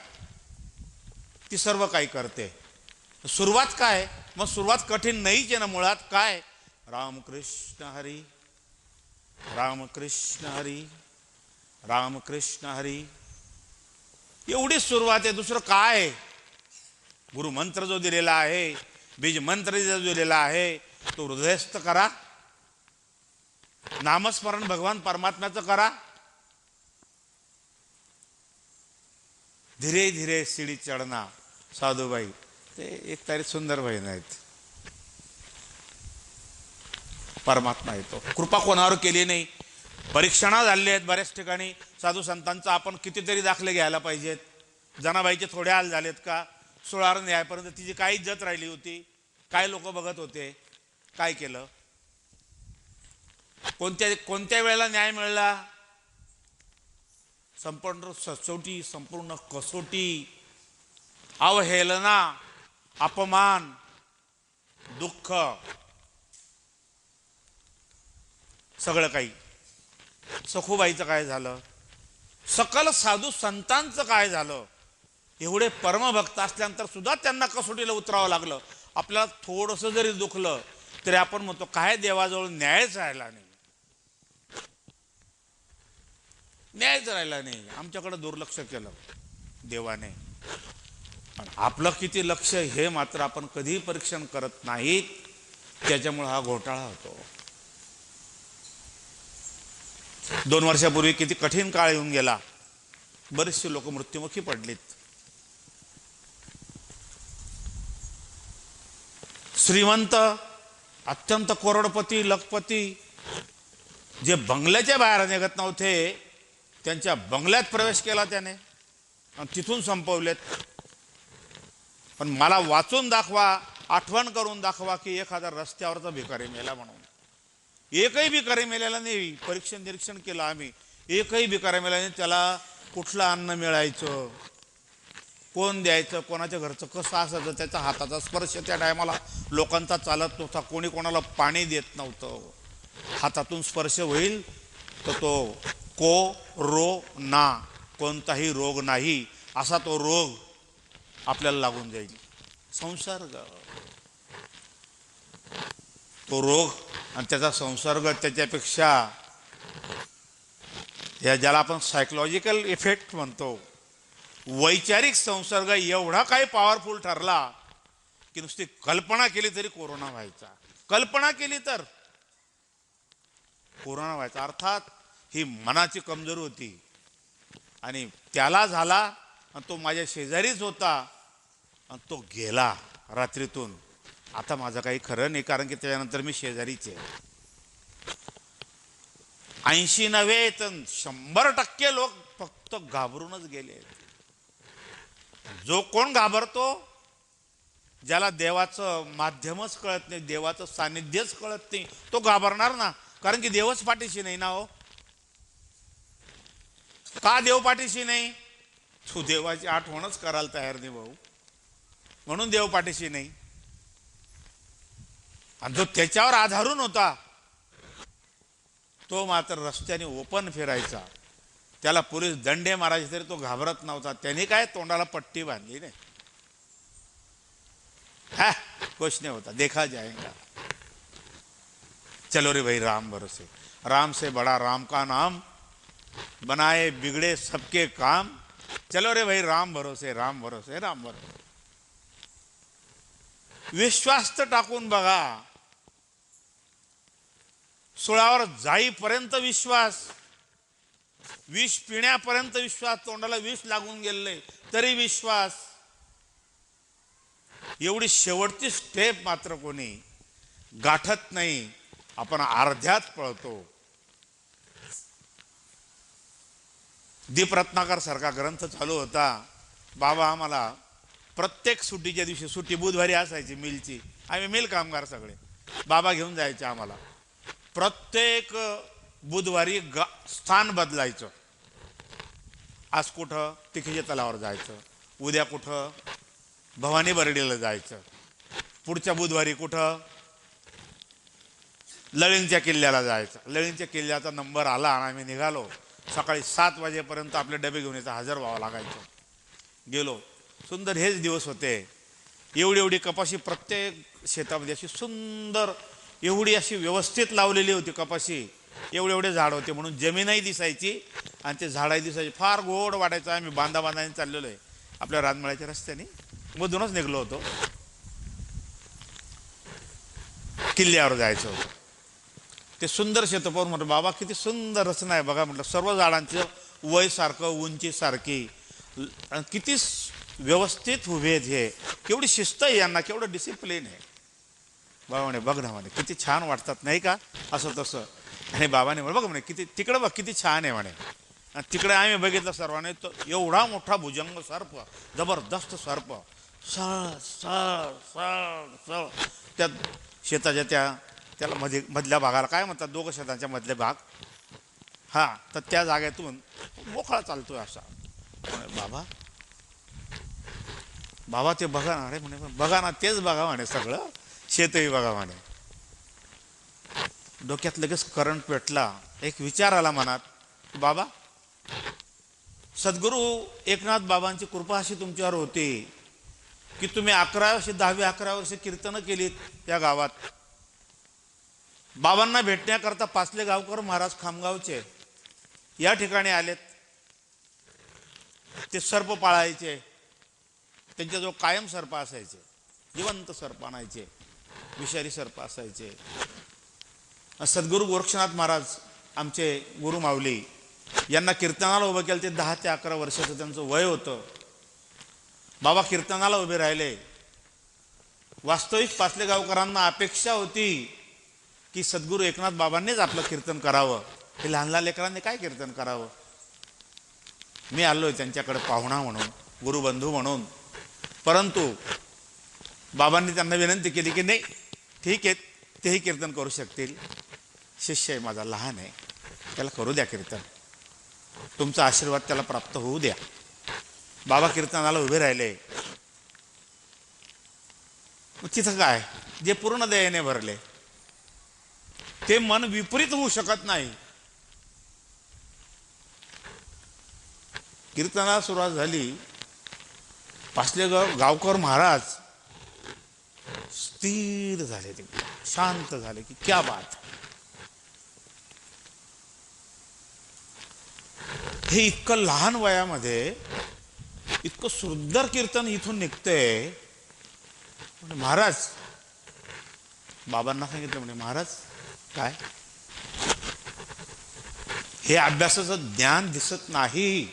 ती सर्व काही करते. सुरुवात काय? मग सुरुवात कठीण नाहीच आहे ना मुळात. काय? रामकृष्ण हरी, रामकृष्ण हरी, रामकृष्ण हरी, एवढीच सुरुवात आहे. दुसरं काय? गुरुमंत्र जो दिलेला आहे बीज मंत्र जो दिलेला आहे तो हृदयस्थ करा, नामस्मरण भगवान परमात्म्याचं करा, धीरे धीरे सीडी चढना. साधूबाई ते एक तरी सुंदर बहीण आहेत, परमात्मा येतो. कृपा कोणावर केली नाही. परीक्षणा झाले आहेत बऱ्याच ठिकाणी. साधू संतांचा आपण कितीतरी दाखले घ्यायला पाहिजेत. जनाबाईचे थोडे हाल झालेत का? 16 न्यायापर्यंत तिची काय इज्जत राहिली होती? काय लोक बघत होते? काय केलं? कोणत्या वेळेला न्याय मिळाला? संपूर्ण सचोटी, संपूर्ण कसोटी, अवहेलना, अपमान, दुःख, सगळं काही. सखूबाईचं काय झालं? सकल साधू संतांचं काय झालं? एवढे परमभक्त असल्यानंतर सुद्धा त्यांना कसोटीला उतरावं लागलं. आपल्याला थोडंसं जरी दुखलं तरी आपण म्हणतो काय देवाजवळ न्यायच राहिला नाही, न्यायच राहिला नाही. आमच्याकडे दुर्लक्ष केलं देवाने. आपलं किती लक्ष हे मात्र आपण कधीही परीक्षण करत नाहीत. त्याच्यामुळे हा घोटाळा होतो. 2 वर्षापूर्वी किती कठीण काळ येऊन गेला. बरेचसे लोक मृत्युमुखी पडलीत. श्रीमंत, अत्यंत करोडपती, लखपती जे बंगल्याच्या बाहेर निघत नव्हते त्यांच्या बंगल्यात प्रवेश केला त्याने आणि तिथून संपवलेत. पण मला वाचून दाखवा, आठवण करून दाखवा की एखादा रस्त्यावरचा भिकारी मेला म्हणून. एकही भिकारी मेलेला नाही. परीक्षण निरीक्षण केलं आम्ही. एकही भिकारी मेला नाही. त्याला कुठलं अन्न मिळायचं, कोण द्यायचं, कोणाच्या घरचं कसं असायचं, त्याच्या हाताचा स्पर्श त्या टायमाला लोकांचा चालत नव्हता. कोणी कोणाला पाणी देत नव्हतं. हातातून स्पर्श होईल तर तो कोरोना, कोणताही रोग नाही असा तो रोग आपल्याला लागून जाईल. संसर्ग, तो रोग आणि त्याचा संसर्ग, त्याच्यापेक्षा या ज्याला आपण सायकोलॉजिकल इफेक्ट म्हणतो, वैचारिक संसर्ग एवढा काही पॉवरफुल ठरला की नुसती कल्पना केली तरी कोरोना व्हायचा. कल्पना केली तर कोरोना व्हायचा. अर्थात ही मनाची कमजोरी होती आणि त्याला झाला आणि तो माझ्या शेजारीच होता आणि तो गेला रात्रीतून. आता माझं काही खरं नाही, कारण की त्याच्यानंतर मी शेजारीच आहे. 80 नव्हे तर 100% लोक फक्त घाबरूनच गेले. जो कोण घाबरतो, ज्याला देवाचं माध्यमच कळत नाही, देवाचं सानिध्यच कळत नाही, तो घाबरणार ना. कारण की देवच पाठीशी नाही ना. हो, का देव पाठीशी नाही? तू देवाची आठवणच करायला तयार नाही भाऊ, म्हणून देव पाठीशी नाही. आणि जो त्याच्यावर आधारून होता तो मात्र रस्त्याने ओपन फिरायचा. त्याला पोलीस दंडे मारायचे तरी तो घाबरत नव्हता. त्याने काय तोंडाला पट्टी बांधली नाही. हा कुछ नहीं होता, देखा जाएगा. चलो रे भाई राम भरोसे, राम से बड़ा राम का नाम, बनाए बिगड़े सबके काम. चलो रे भाई राम भरोसे, राम भरोसे, राम भरोसे. विश्वास तर टाकून बघा. सुळावर जाईपर्यंत विश्वास, विष पिण्यापर्यंत विश्वास, तोंडाला विष लागून गेले तरी विश्वास. एवढी शेवटची स्टेप मात्र कोणी गाठत नाही. आपण अर्ध्यात पळतो. दीप रत्नाकर सारखा ग्रंथ चालू होता. बाबा आम्हाला प्रत्येक सुट्टीच्या दिवशी, सुट्टी बुधवारी असायची मिलची, आम्ही मिल कामगार सगळे, बाबा घेऊन जायचे आम्हाला. प्रत्येक बुधवारी स्थान बदलायचं. आज कुठं तिखीच्या तलावर जायचं, उद्या कुठं भवानी बरडीला जायचं, पुढच्या बुधवारी कुठं लळिंगच्या किल्ल्याला जायचं. लळिंगच्या किल्ल्याचा नंबर आला आणि आम्ही निघालो. सकाळी 7 वाजेपर्यंत आपले डबे घेऊन यायचं, हजर व्हावं लागायचं. गेलो. सुंदर हेच दिवस होते. एवढी एवढी कपाशी प्रत्येक शेतामध्ये अशी सुंदर, एवढी अशी व्यवस्थित लावलेली होती कपाशी. एवढे एवढे झाड होते म्हणून जमीनही दिसायची आणि ते झाडही दिसायचे. फार गोड वाटायचं. आम्ही बांधाने चाललेलो आहे आपल्या रानमळ्याच्या रस्त्याने, मधूनच निघलो होतो. किल्ल्यावर जायचं होतं. ते सुंदर शेत पाहून म्हटलं बाबा किती सुंदर रचना आहे बघा. म्हटलं सर्व झाडांचं वय सारखं, उंची सारखी, किती व्यवस्थित उभे आहेत, हे केवढी शिस्त आहे यांना, केवढं डिसिप्लिन आहे. बाबा म्हणे बघ ना म्हणे किती छान वाटतात नाही का, असं तसं. आणि बाबाने म्हणे बघ म्हणे किती तिकडं बघ किती छान आहे म्हणे. आणि तिकडे आम्ही बघितलं सर्वांनी, तो एवढा मोठा भुजंग सर्प, जबरदस्त सर्प, सळ सळ सळ सळ त्या शेताच्या त्याला मधल्या भागाला काय म्हणतात, दोघं शेतांच्या मधले भाग, हा, तर त्या जागेतून मोकळा चालतोय असा. बाबा बाबा ते बघा ना. अरे म्हणे बघा ना, तेच बघा म्हणे, सगळं शेतही बघा म्हणे. डोक्यात लगेच करंट पेटला. एक विचार आला मनात, बाबा सद्गुरू एकनाथ बाबांची कृपा अशी तुमच्यावर होती की तुम्ही 11 वर्ष 10-11 वर्ष कीर्तनं केलीत या गावात. बाबांना भेटण्याकरता पाचले गावकर महाराज खामगावचे या ठिकाणी आलेत. ते सर्प पाळायचे, त्यांच्याजवळ कायम सर्प असायचे, जिवंत सर्प आणायचे, विषारी सर्प असायचे. सद्गुरू गोरक्षनाथ महाराज आमचे गुरु माऊली यांना कीर्तनाला उभं केलं. ते 10 ते 11 वर्षाचं त्यांचं वय होतं. बाबा कीर्तनाला उभे राहिले. वास्तविक पाचले गावकरांना अपेक्षा होती की सद्गुरू एकनाथ बाबांनीच आपलं कीर्तन करावं. हे लहान लहान लेकरांनी काय कीर्तन करावं. मी आलोय त्यांच्याकडे पाहुणा म्हणून, गुरुबंधू म्हणून. परंतु बाबांनी त्यांना विनंती केली की नाही ठीक आहे, तेही कीर्तन करू शकतील. शिष्य आहे माझा, लहान आहे, त्याला करू द्या कीर्तन, तुमचा आशीर्वाद त्याला प्राप्त होऊ द्या. बाबा कीर्तनाला उभे राहिले. तिथं काय, जे पूर्ण दयेने भरले ते मन विपरीत होऊ शकत नाही. कीर्तनाला सुरुवात झाली. पाचले गावकर महाराज स्थिर झाले, ते शांत झाले की क्या बात. हे इतकं लहान वयामध्ये इतकं सुंदर कीर्तन इथून निघतंय. महाराज बाबांना सांगितलं, म्हणे महाराज काय हे अभ्यासाचं ज्ञान दिसत नाही,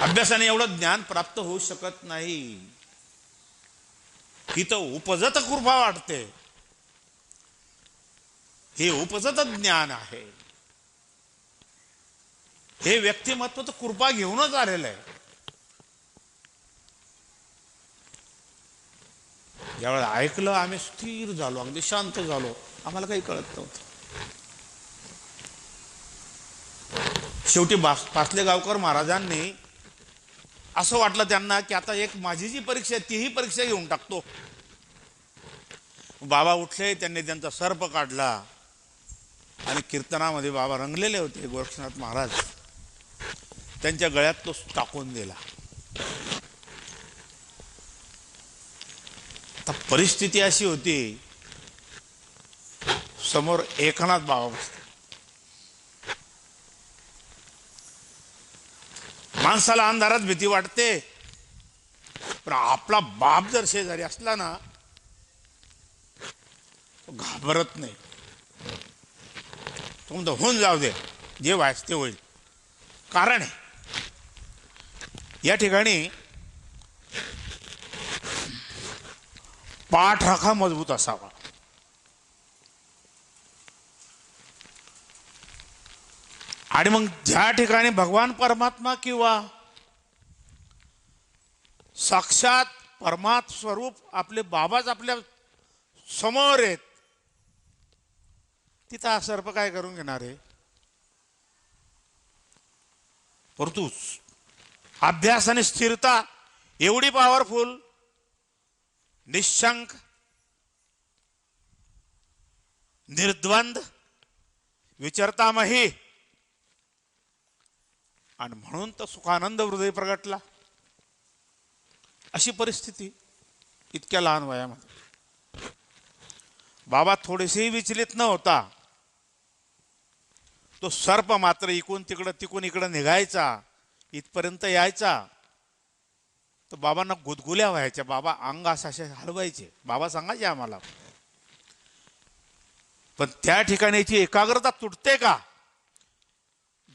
अभ्यासाने एवढं ज्ञान प्राप्त होऊ शकत नाही. ही तर उपजत कृपा वाटते, हे उपजत ज्ञान आहे. हे व्यक्तिमत्व तर कृपा घेऊनच आलेलं आहे. ज्यावेळेला ऐकलं आम्ही स्थिर झालो, अगदी शांत झालो, आम्हाला काही कळत नव्हतं. शेवटी पाचले गावकर महाराजांनी असं वाटलं त्यांना की आता एक माझी जी परीक्षा आहे तीही परीक्षा घेऊन टाकतो. बाबा उठले, त्यांनी त्यांचा सर्प काढला आणि कीर्तनामध्ये बाबा रंगलेले होते गोरक्षनाथ महाराज, त्यांच्या गळ्यात तो टाकून दिला. आता परिस्थिती अशी होती, समोर एकनाथ बाबा बसले. माणसाला अंधारात भीती वाटते, पण आपला बाप जर शेजारी असला ना तो घाबरत नाही. तो म्हणतो होऊन जाऊ दे, जे व्हायचं ते होईल. कारण आहे या ठिकाणी पाठ राखा मजबूत असावा. आणि मग ज्या ठिकाणी भगवान परमात्मा किंवा साक्षात परमात्म स्वरूप आपले बाबाच आपल्या समोर आहेत, तिथं हा सर्प काय करून घेणार आहे. परंतु अभ्यास आणि स्थिरता एवढी पॉवरफुल, निशंक, निर्द्वंद, विचरतामही, आणि म्हणून तर सुखानंद हृदय प्रगटला. अशी परिस्थिती इतक्या लहान वयामध्ये. बाबा थोडेसेही विचलित न होता. तो सर्प मात्र इकडून तिकडं निघायचा, इथपर्यंत यायचा तर बाबांना गुदगुल्या व्हायच्या. बाबा अंग असे हलवायचे. बाबा सांगायचे आम्हाला पण त्या ठिकाणीची एकाग्रता तुटते का?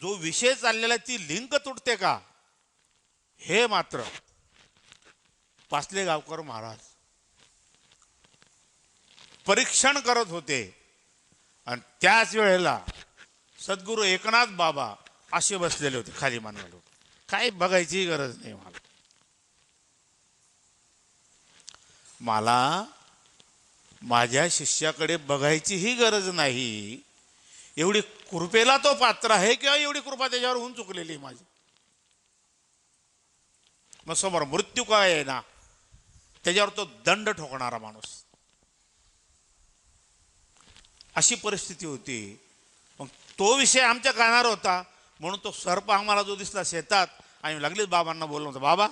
जो विषय चाललेला ती लिंक तुटते का? हे मात्र पाचलेगावकर महाराज परीक्षण करत होते. आणि त्याच वेळेला सद्गुरू एकनाथ बाबा असे बसलेले होते खाली मान घालून. काही बघायची गरज नाही मला माझ्या शिष्याकडे बघायचीही गरज नाही. एवढी कृपेला तो पात्र आहे किंवा एवढी कृपा त्याच्यावर होऊन चुकलेली माझी. मग समोर मृत्यू काय आहे ना, त्याच्यावर तो दंड ठोकणारा माणूस, अशी परिस्थिती होती. मग तो विषय आमच्या कानावर होता म्हणून तो सर्प आम्हाला जो दिसला शेतात, आम्ही लागलीच बाबांना बोललो होतो, बाबा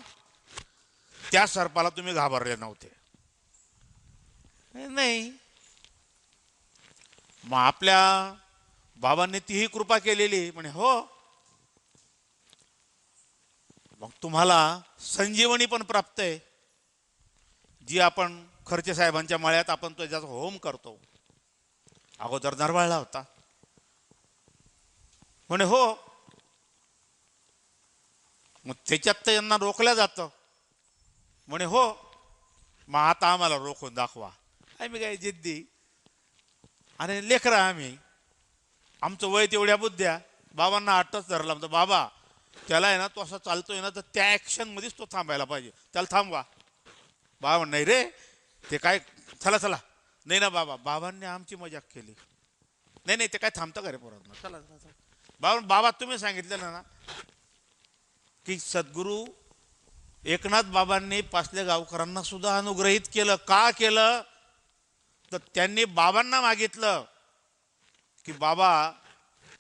त्या सर्पाला तुम्ही घाबरले नव्हते. नाही, मग आपल्या बाबांनी तीही कृपा केलेली म्हणे. हो, मग तुम्हाला संजीवनी पण प्राप्त आहे, जी आपण खर्चे साहेबांच्या मळ्यात आपण तो ज्याचा होम करतो. अगोदर नरवाळला होता म्हणे. हो, मग त्याच्यात तर यांना रोखलं जातं म्हणे. हो, मग आता आम्हाला रोखून दाखवा. आम्ही काय जिद्दी आणि लेकरा, आम्ही आमचं वय तेवढ्या बुद्ध्या. बाबांना आठच धरला. म्हणतो बाबा त्याला आहे ना, तो असा चालतोय ना, तर त्या ऍक्शन मध्येच तो थांबायला पाहिजे, त्याला थांबवा. बाबा नाही रे, ते काय, चला चला. नाही ना बाबा, बाबांनी आमची मजाक केली. नाही नाही, ते काय थांबतं का रे पोरांना, चला चला चला. बाबा तुम्ही सांगितलेलं ना की सद्गुरू एकनाथ बाबांनी पाचले गावकरांना सुद्धा अनुग्रहित केलं. का केलं तर त्यांनी बाबांना मागितलं की बाबा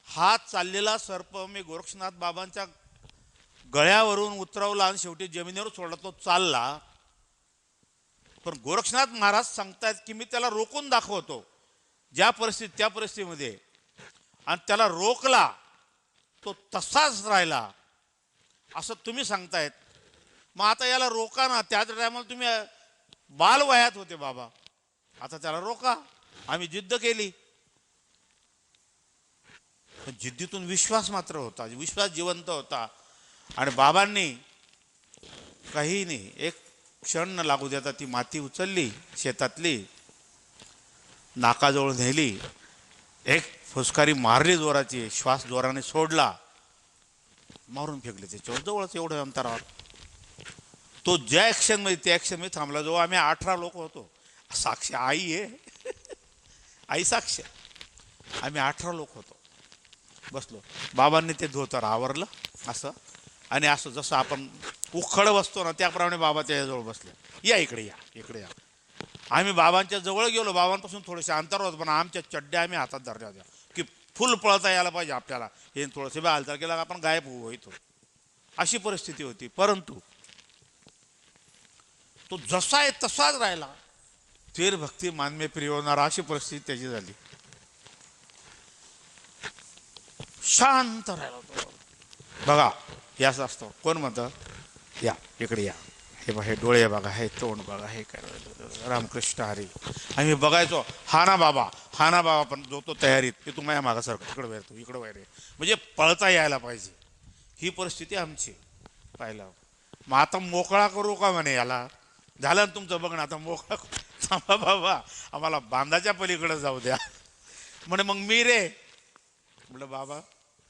हा चाललेला सर्प मी गोरक्षनाथ बाबांच्या गळ्यावरून उतरवला आणि शेवटी जमिनीवर सोडला, तो चालला. पण गोरक्षनाथ महाराज सांगतायत की मी त्याला रोखून दाखवतो ज्या परिस्थितीत त्या परिस्थितीमध्ये, आणि त्याला रोखला, तो तसाच राहिला असं तुम्ही सांगतायत. मग आता याला रोका ना. त्या टायमाला तुम्ही बालवयात होते बाबा, आता त्याला रोका. आम्ही जिद्द केली, पण जिद्दीतून विश्वास मात्र होता, विश्वास जिवंत होता. आणि बाबांनी काही नाही, एक क्षण न लागू देता ती माती उचलली शेतातली, नाकाजवळ नेली, एक फुसकारी मारली जोराची, श्वास जोराने सोडला, मारून फेकले त्याच्यावर जवळच एवढ्या अंतरावर. तो ज्या ऍक्शन मध्ये त्या ऍक्शन मध्ये थांबला. जो आम्ही 18 लोक होतो, साक्ष आई आहे आई साक्ष, आम्ही 18 लोक होतो, बसलो. बाबांनी ते धोतर आवरलं असं, आणि असं जसं आपण उखड बसतो ना त्याप्रमाणे बाबा त्याच्याजवळ बसले. या इकडे, या इकडे या. आम्ही बाबांच्या जवळ गेलो, बाबांपासून थोडेसे अंतर होतं, पण आमच्या चड्ड्या आम्ही हातात धरल्या होत्या की फुल पळता यायला पाहिजे आपल्याला. हे थोडंसे हालचाल केला आपण गायब होऊ इथून, अशी परिस्थिती होती. परंतु तो जसा आहे तसाच राहिला. तेर भक्ती मानमे प्रिय होणारा, अशी परिस्थिती त्याची झाली. शांत राहिला तो. बघा हे असं असतं. कोण म्हणतं या इकडे या, हे बघा, हे डोळे बघा, हे तोंड बघा, हे काय रामकृष्ण हरी. आम्ही बघायचो, हा ना बाबा, हा ना बाबा, पण जो तो तयारीत की तू माझ्या मागासारखं इकडे वैर, तू इकडे वैर, म्हणजे पळता यायला पाहिजे. ही परिस्थिती आमची. पाहिलं, मग आता मोकळा करू का म्हणे याला, झालं ना तुमचं बघणं, आता मोकळा थांबा बाबा, आम्हाला बांधाच्या पलीकडे जाऊ द्या. म्हणे मग मी रे, म्हटलं बाबा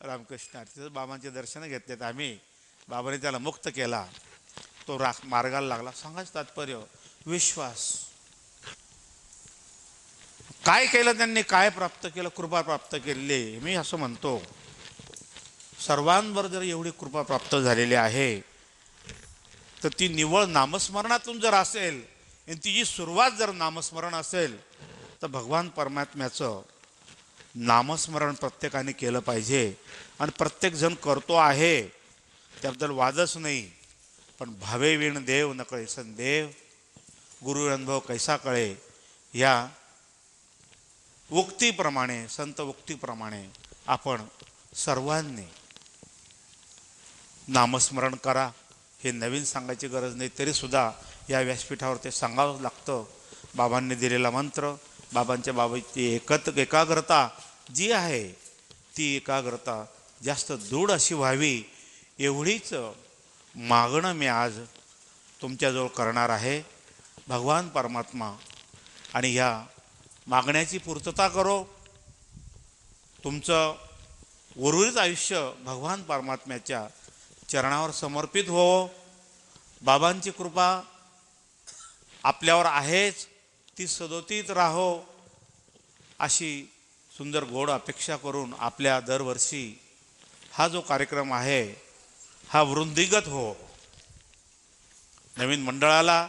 रामकृष्ण, बाबांचे दर्शन घेतलेत आम्ही. बाबाने त्याला मुक्त केला, तो मार्गाला लागला. सांगायचं तात्पर्य विश्वास. काय केलं त्यांनी, काय प्राप्त केलं, कृपा प्राप्त केली. मी असं म्हणतो, सर्वांवर जर एवढी कृपा प्राप्त झालेली आहे तर ती निव्वळ नामस्मरणातून जर असेल, आणि तिची सुरुवात जर नामस्मरण असेल, तर भगवान परमात्म्याचं नामस्मरण प्रत्येकाने केलं पाहिजे. आणि प्रत्येक जण करतो आहे, त्याबद्दल वादच नाही. पण भावे विण देव न कळे संदेव, गुरु अनुभव कैसा कळे, या उक्तीप्रमाणे, संत उक्तीप्रमाणे आपण सर्वांनी नामस्मरण करा. हे नवीन सांगायची गरज नाही, तरी सुद्धा या व्यासपीठावर ते सांगावं लागतं. बाबांनी दिलेला मंत्र बाबांच्या बाबतीची एकाग्रता जी आहे ती एकाग्रता जास्त दृढ अशी व्हावी एवढीच मागणं मी आज तुमच्याजवळ करणार आहे. भगवान परमात्मा आणि ह्या मागण्याची पूर्तता करो. तुमचं उर्वरित आयुष्य भगवान परमात्म्याच्या चरणावर समर्पित हो. बाबांची कृपा आपल्यावर आहेच, ती सदोतीत राहो अशी सुंदर गोड अपेक्षा करून आपल्या दरवर्षी हा जो कार्यक्रम आहे हा वृंदीगत हो. नवीन मंडळाला,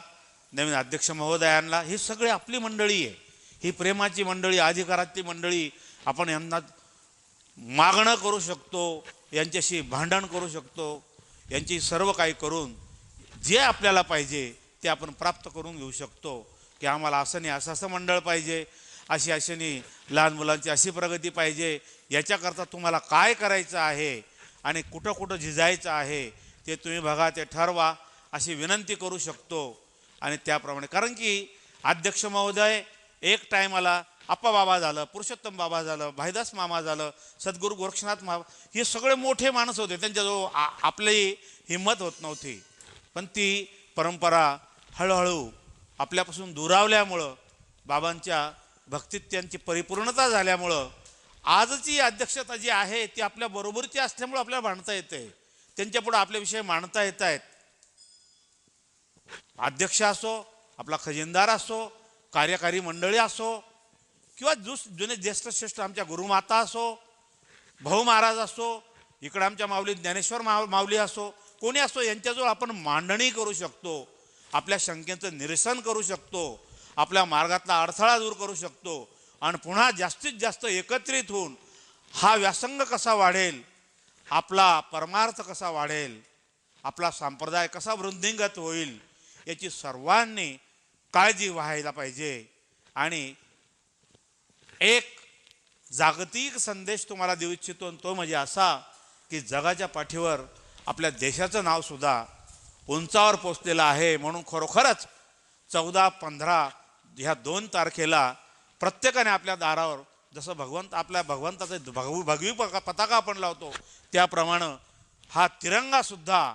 नवीन अध्यक्ष महोदयांना, ही सगळी आपली मंडळी आहे, ही प्रेमाची मंडळी, अधिकारातली मंडळी. आपण यांना मागणं करू शकतो, यांच्याशी भांडण करू शकतो, यांची सर्व काही करून जे आपल्याला पाहिजे ते आपण प्राप्त करून घेऊ शकतो. की आम्हाला असं नाही, असं मंडळ पाहिजे, अशी नाही, लहान मुलांची अशी प्रगती पाहिजे, याच्याकरता तुम्हाला काय करायचं आहे आणि कुठं कुठं झिजायचं आहे ते तुम्ही बघा, ते ठरवा, अशी विनंती करू शकतो. आणि त्याप्रमाणे, कारण की अध्यक्ष महोदय एक टायमाला आप्पा बाबा झालं, पुरुषोत्तम बाबा झालं, भाईदास मामा झालं, सद्गुरू गोरक्षनाथ मामा, हे सगळे मोठे माणस होते, त्यांच्याजवळ आपली हिंमत होत नव्हती. पण ती परंपरा हळूहळू आपल्यापासून दुरावल्यामुळं, बाबांच्या भक्तीत त्यांची परिपूर्णता झाल्यामुळं आजची अध्यक्षता जी आहे ती आपल्या बरोबरची असल्यामुळं आपल्याला मांडता येते, त्यांच्यापुढे आपले विषय मांडता येत आहेत. अध्यक्ष असो, आपला खजिनदार असो, कार्यकारी मंडळी असो, किंवा जुने ज्येष्ठ श्रेष्ठ आमच्या गुरुमाता असो, भाऊ महाराज असो, इकडं आमच्या माऊली ज्ञानेश्वर माऊली असो, कोणी असो, यांच्याजवळ आपण मांडणी करू शकतो, आपल्या शंकेचं निरसन करू शकतो, आपल्या मार्गातला अडथळा दूर करू शकतो. आणि पुन्हा जास्तीत जास्त एकत्रित होऊन हा व्यासंग कसा वाढेल, आपला परमार्थ कसा वाढेल, आपला संप्रदाय कसा वृद्धिंगत होईल, याची सर्वांनी काळजी व्हायला पाहिजे. आणि एक जागतिक संदेश तुम्हाला देऊ इच्छितो, तो म्हणजे असा की जगाच्या पाठीवर आपल्या देशाचं नावसुद्धा उंचावर पोचलेलं आहे. म्हणून खरोखरच 14-15 ह्या 2 तारखेला प्रत्येकाने आपल्या दारावर, जसं आपल्या भगवंताचं भगवी पताका आपण लावतो, त्याप्रमाणे हा तिरंगासुद्धा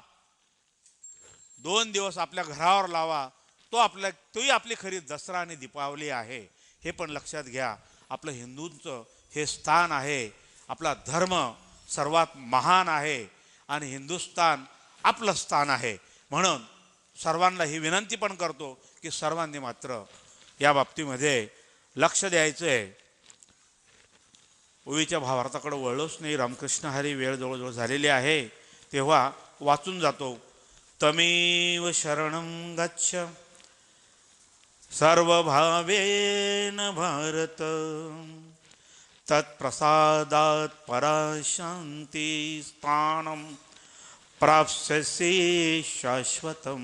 2 दिवस आपल्या घरावर लावा. तोही आपली खरी दसरा आणि दीपावली आहे, हे पण लक्षात घ्या. आपलं हिंदूंचं हे स्थान आहे, आपला धर्म सर्वात महान आहे आणि हिंदुस्थान आपलं स्थान आहे. म्हणून सर्वांना ही विनंती पण करतो की सर्वांनी मात्र या बाबतीमध्ये लक्ष द्यायचं आहे. ओवीच्या भावार्थाकडे वळलोच नाही, रामकृष्ण हरी वेळ जवळजवळ झालेली आहे, तेव्हा वाचून जातो. तमेव शरणं गच्छ सर्वभावेन भारत, तत्प्रसादात् पराशान्ति स्थानं प्राप्स्यसि शाश्वतं.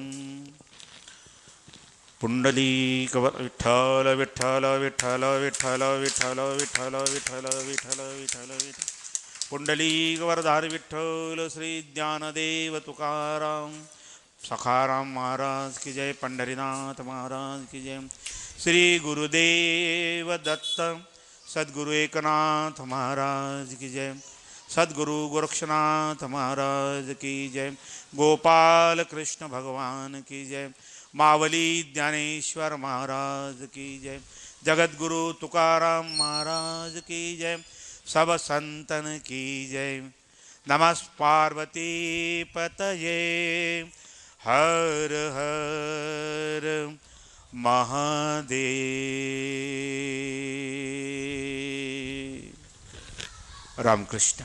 पुंडलीक विठ्ठल विठ्ठल विठ्ठल विठ्ठल विठ्ठल विठ्ठल विठ्ठल विठ्ठल विठ्ठल पुंडलीक वरदार विठ्ठल. श्री ज्ञानदेव तुकाराम सखाराम महाराज की जय. पंढरीनाथ महाराज की जय. श्री गुरुदेव दत्त सद्गुरु एकनाथ महाराज की जय. सद्गुरु गोरक्षनाथ महाराज की जय. गोपाल कृष्ण भगवान की जय. मावली ज्ञानेश्वर महाराज की जय. जगद्गुरु तुकाराम महाराज की जय. सब संतन की जय. नमः पार्वती पतये हर हर महादेव. रामकृष्ण.